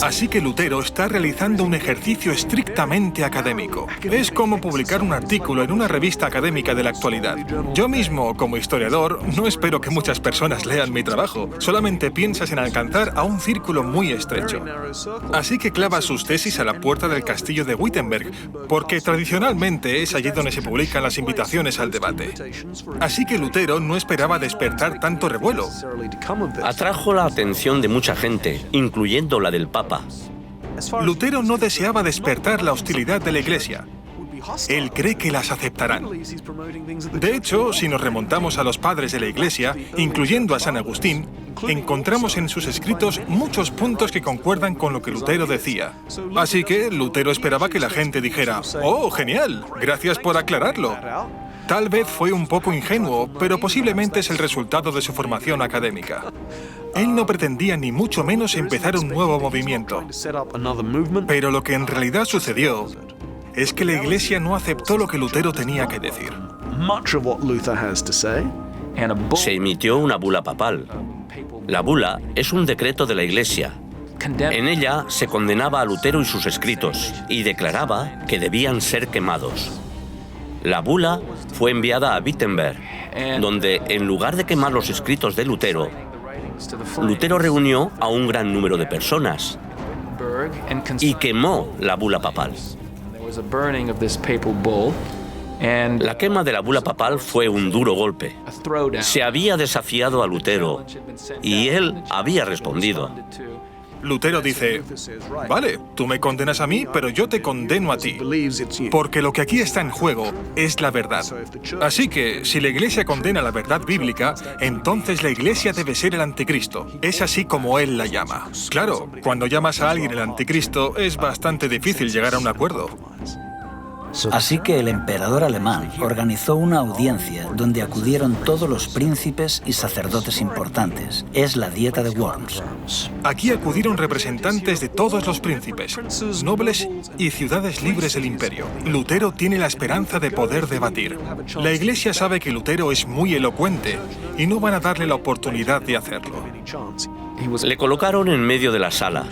Así que Lutero está realizando un ejercicio estrictamente académico. Es como publicar un artículo en una revista académica de la actualidad. Yo mismo, como historiador, no espero que muchas personas lean mi trabajo. Solamente piensas en alcanzar a un círculo muy estrecho. Así que clava sus tesis a la puerta del castillo de Wittenberg, porque tradicionalmente es allí donde se publican las invitaciones al debate. Así que Lutero no esperaba despertar tanto revuelo. Atrajo la atención de mucha gente, incluyendo la del Papa. Lutero no deseaba despertar la hostilidad de la Iglesia. Él cree que las aceptarán. De hecho, si nos remontamos a los padres de la Iglesia, incluyendo a San Agustín, encontramos en sus escritos muchos puntos que concuerdan con lo que Lutero decía. Así que Lutero esperaba que la gente dijera: «Oh, genial, gracias por aclararlo». Tal vez fue un poco ingenuo, pero posiblemente es el resultado de su formación académica. Él no pretendía ni mucho menos empezar un nuevo movimiento. Pero lo que en realidad sucedió es que la Iglesia no aceptó lo que Lutero tenía que decir. Se emitió una bula papal. La bula es un decreto de la Iglesia. En ella se condenaba a Lutero y sus escritos y declaraba que debían ser quemados. La bula fue enviada a Wittenberg, donde, en lugar de quemar los escritos de Lutero, Lutero reunió a un gran número de personas y quemó la bula papal. La quema de la bula papal fue un duro golpe. Se había desafiado a Lutero y él había respondido. Lutero dice: «Vale, tú me condenas a mí, pero yo te condeno a ti, porque lo que aquí está en juego es la verdad. Así que, si la Iglesia condena la verdad bíblica, entonces la Iglesia debe ser el anticristo. Es así como él la llama». Claro, cuando llamas a alguien el anticristo, es bastante difícil llegar a un acuerdo. Así que el emperador alemán organizó una audiencia donde acudieron todos los príncipes y sacerdotes importantes. Es la Dieta de Worms. Aquí acudieron representantes de todos los príncipes, nobles y ciudades libres del imperio. Lutero tiene la esperanza de poder debatir. La Iglesia sabe que Lutero es muy elocuente y no van a darle la oportunidad de hacerlo. Le colocaron en medio de la sala,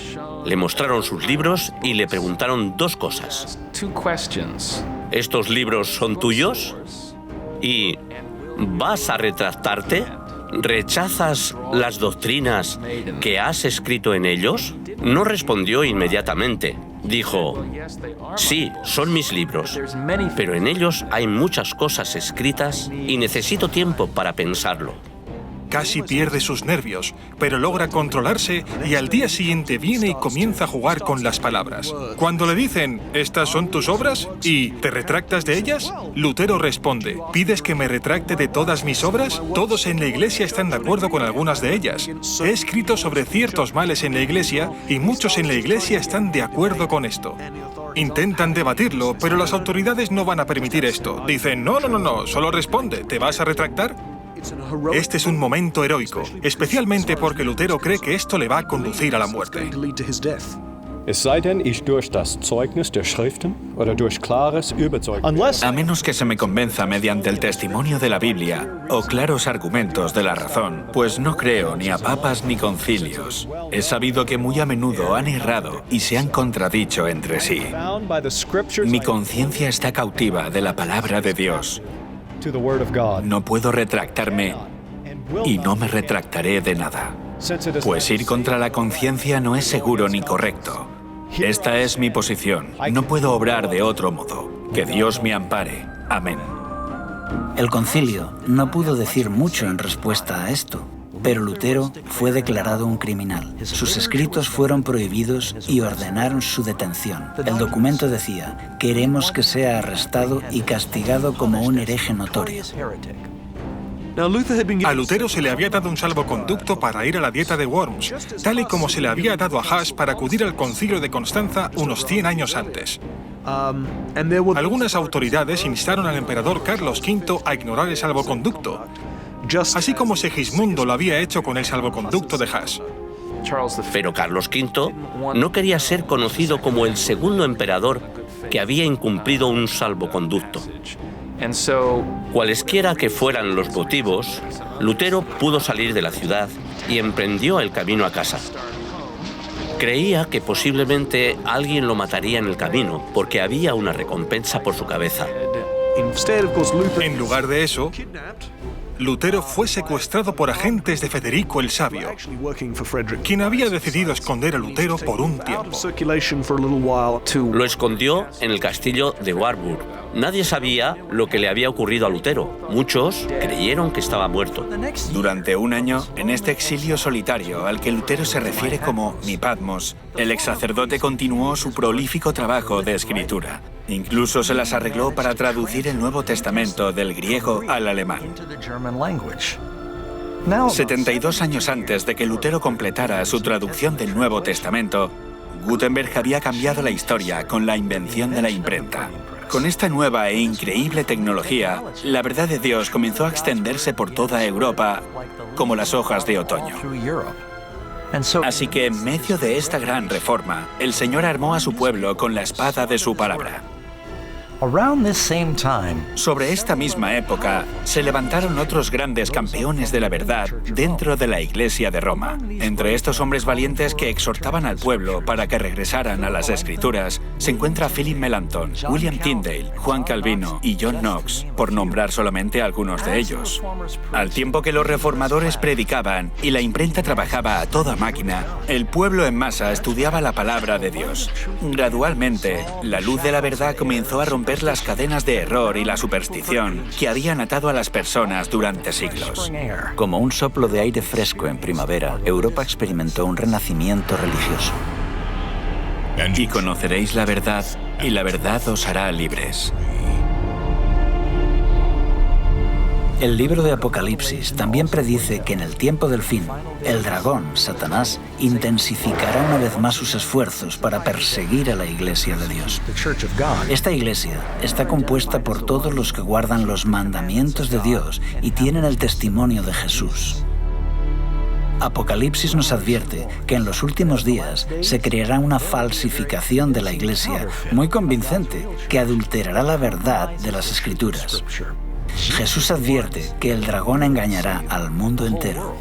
le mostraron sus libros y le preguntaron dos cosas. ¿Estos libros son tuyos? ¿Y vas a retractarte? ¿Rechazas las doctrinas que has escrito en ellos? No respondió inmediatamente. Dijo: «Sí, son mis libros, pero en ellos hay muchas cosas escritas y necesito tiempo para pensarlo». Casi pierde sus nervios, pero logra controlarse y al día siguiente viene y comienza a jugar con las palabras. Cuando le dicen: «¿Estas son tus obras?» y «¿Te retractas de ellas?», Lutero responde: «¿Pides que me retracte de todas mis obras? Todos en la Iglesia están de acuerdo con algunas de ellas. He escrito sobre ciertos males en la Iglesia y muchos en la Iglesia están de acuerdo con esto». Intentan debatirlo, pero las autoridades no van a permitir esto. Dicen: «No, solo responde, ¿te vas a retractar?». Este es un momento heroico, especialmente porque Lutero cree que esto le va a conducir a la muerte. A menos que se me convenza mediante el testimonio de la Biblia o claros argumentos de la razón, pues no creo ni a papas ni concilios. He sabido que muy a menudo han errado y se han contradicho entre sí. Mi conciencia está cautiva de la palabra de Dios. No puedo retractarme y no me retractaré de nada. Pues ir contra la conciencia no es seguro ni correcto. Esta es mi posición. No puedo obrar de otro modo. Que Dios me ampare. Amén. El concilio no pudo decir mucho en respuesta a esto, pero Lutero fue declarado un criminal. Sus escritos fueron prohibidos y ordenaron su detención. El documento decía: queremos que sea arrestado y castigado como un hereje notorio. A Lutero se le había dado un salvoconducto para ir a la dieta de Worms, tal y como se le había dado a Huss para acudir al concilio de Constanza unos 100 años antes. Algunas autoridades instaron al emperador Carlos V a ignorar el salvoconducto, así como Segismundo lo había hecho con el salvoconducto de Huss. Pero Carlos V no quería ser conocido como el segundo emperador que había incumplido un salvoconducto. Cualesquiera que fueran los motivos, Lutero pudo salir de la ciudad y emprendió el camino a casa. Creía que posiblemente alguien lo mataría en el camino porque había una recompensa por su cabeza. En lugar de eso, Lutero fue secuestrado por agentes de Federico el Sabio, quien había decidido esconder a Lutero por un tiempo. Lo escondió en el castillo de Warburg. Nadie sabía lo que le había ocurrido a Lutero. Muchos creyeron que estaba muerto. Durante un año, en este exilio solitario al que Lutero se refiere como mi Patmos, el ex sacerdote continuó su prolífico trabajo de escritura. Incluso se las arregló para traducir el Nuevo Testamento del griego al alemán. 72 años antes de que Lutero completara su traducción del Nuevo Testamento, Gutenberg había cambiado la historia con la invención de la imprenta. Con esta nueva e increíble tecnología, la verdad de Dios comenzó a extenderse por toda Europa como las hojas de otoño. Así que en medio de esta gran reforma, el Señor armó a su pueblo con la espada de su palabra. Sobre esta misma época, se levantaron otros grandes campeones de la verdad dentro de la Iglesia de Roma. Entre estos hombres valientes que exhortaban al pueblo para que regresaran a las Escrituras, se encuentra Philip Melanchthon, William Tyndale, Juan Calvino y John Knox, por nombrar solamente algunos de ellos. Al tiempo que los reformadores predicaban y la imprenta trabajaba a toda máquina, el pueblo en masa estudiaba la palabra de Dios. Gradualmente, la luz de la verdad comenzó a romper las cadenas de error y la superstición que habían atado a las personas durante siglos. Como un soplo de aire fresco en primavera, Europa experimentó un renacimiento religioso. Y conoceréis la verdad, y la verdad os hará libres. El libro de Apocalipsis también predice que en el tiempo del fin, el dragón, Satanás, intensificará una vez más sus esfuerzos para perseguir a la Iglesia de Dios. Esta Iglesia está compuesta por todos los que guardan los mandamientos de Dios y tienen el testimonio de Jesús. Apocalipsis nos advierte que en los últimos días se creará una falsificación de la Iglesia muy convincente que adulterará la verdad de las Escrituras. Jesús advierte que el dragón engañará al mundo entero.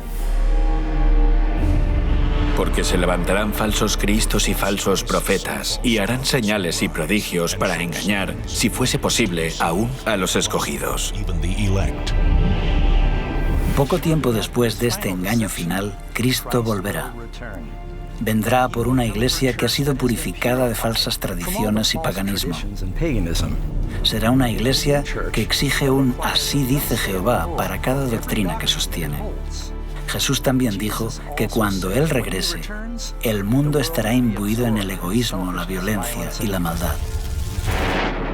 Porque se levantarán falsos cristos y falsos profetas, y harán señales y prodigios para engañar, si fuese posible, aún a los escogidos. Poco tiempo después de este engaño final, Cristo volverá. Vendrá por una iglesia que ha sido purificada de falsas tradiciones y paganismo. Será una iglesia que exige un "así dice Jehová" para cada doctrina que sostiene. Jesús también dijo que cuando Él regrese, el mundo estará imbuido en el egoísmo, la violencia y la maldad.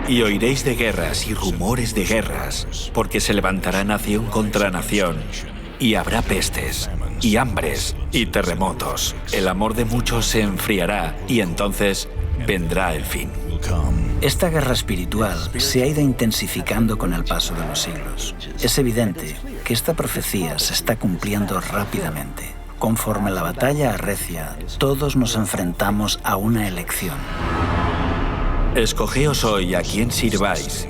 Y oiréis de guerras y rumores de guerras, porque se levantará nación contra nación, y habrá pestes, y hambres, y terremotos. El amor de muchos se enfriará, y entonces vendrá el fin. Esta guerra espiritual se ha ido intensificando con el paso de los siglos. Es evidente que esta profecía se está cumpliendo rápidamente. conforme la batalla arrecia, todos nos enfrentamos a una elección. Escogeos hoy a quién sirváis.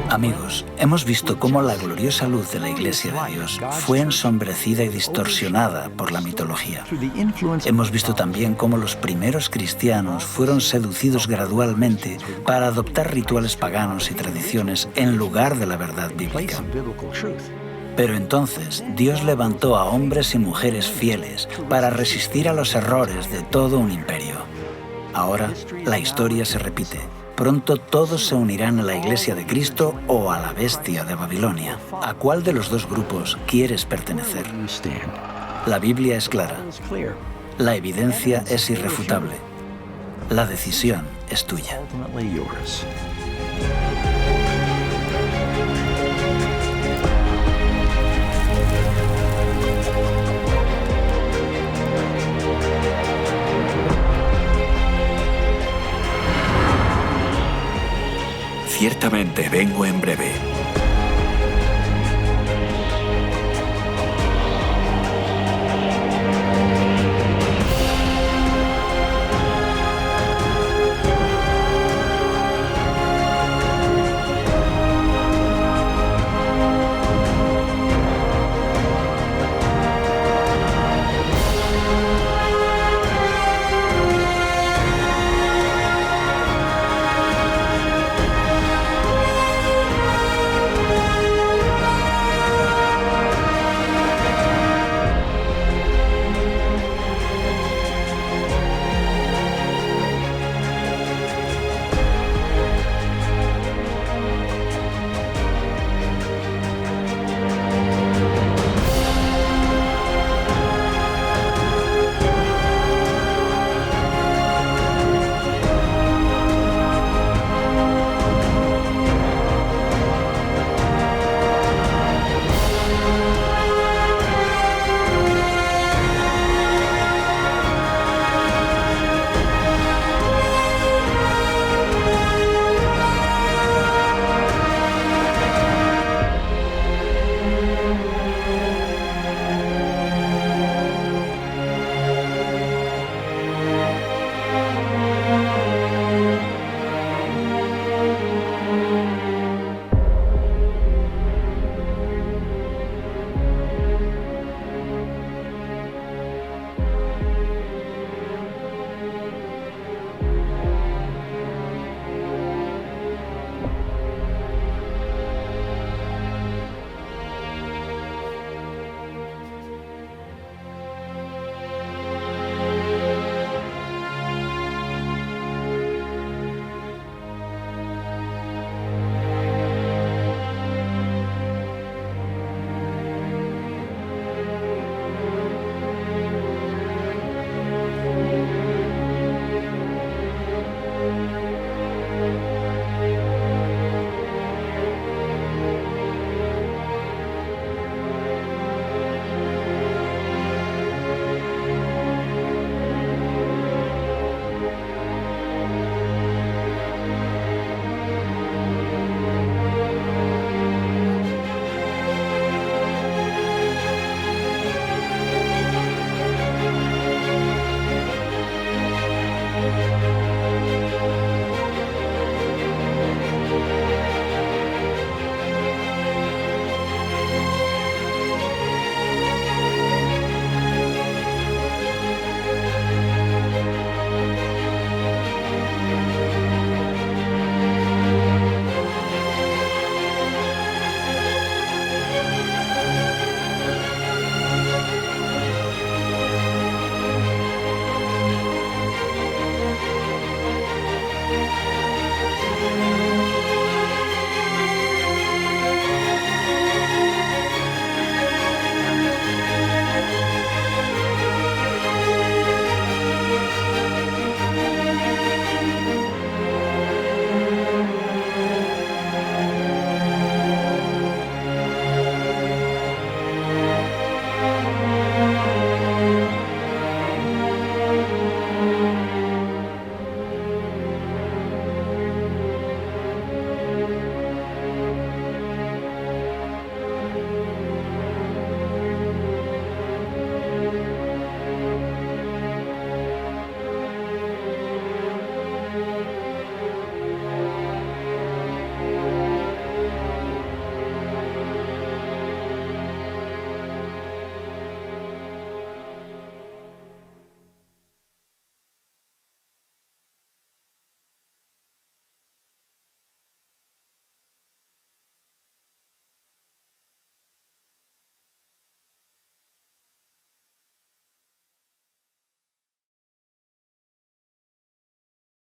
Amigos, hemos visto cómo la gloriosa luz de la Iglesia de Dios fue ensombrecida y distorsionada por la mitología. Hemos visto también cómo los primeros cristianos fueron seducidos gradualmente para adoptar rituales paganos y tradiciones en lugar de la verdad bíblica. Pero entonces Dios levantó a hombres y mujeres fieles para resistir a los errores de todo un imperio. Ahora, la historia se repite. Pronto todos se unirán a la Iglesia de Cristo o a la bestia de Babilonia. ¿A cuál de los dos grupos quieres pertenecer? La Biblia es clara. La evidencia es irrefutable. La decisión es tuya. Ciertamente vengo en breve.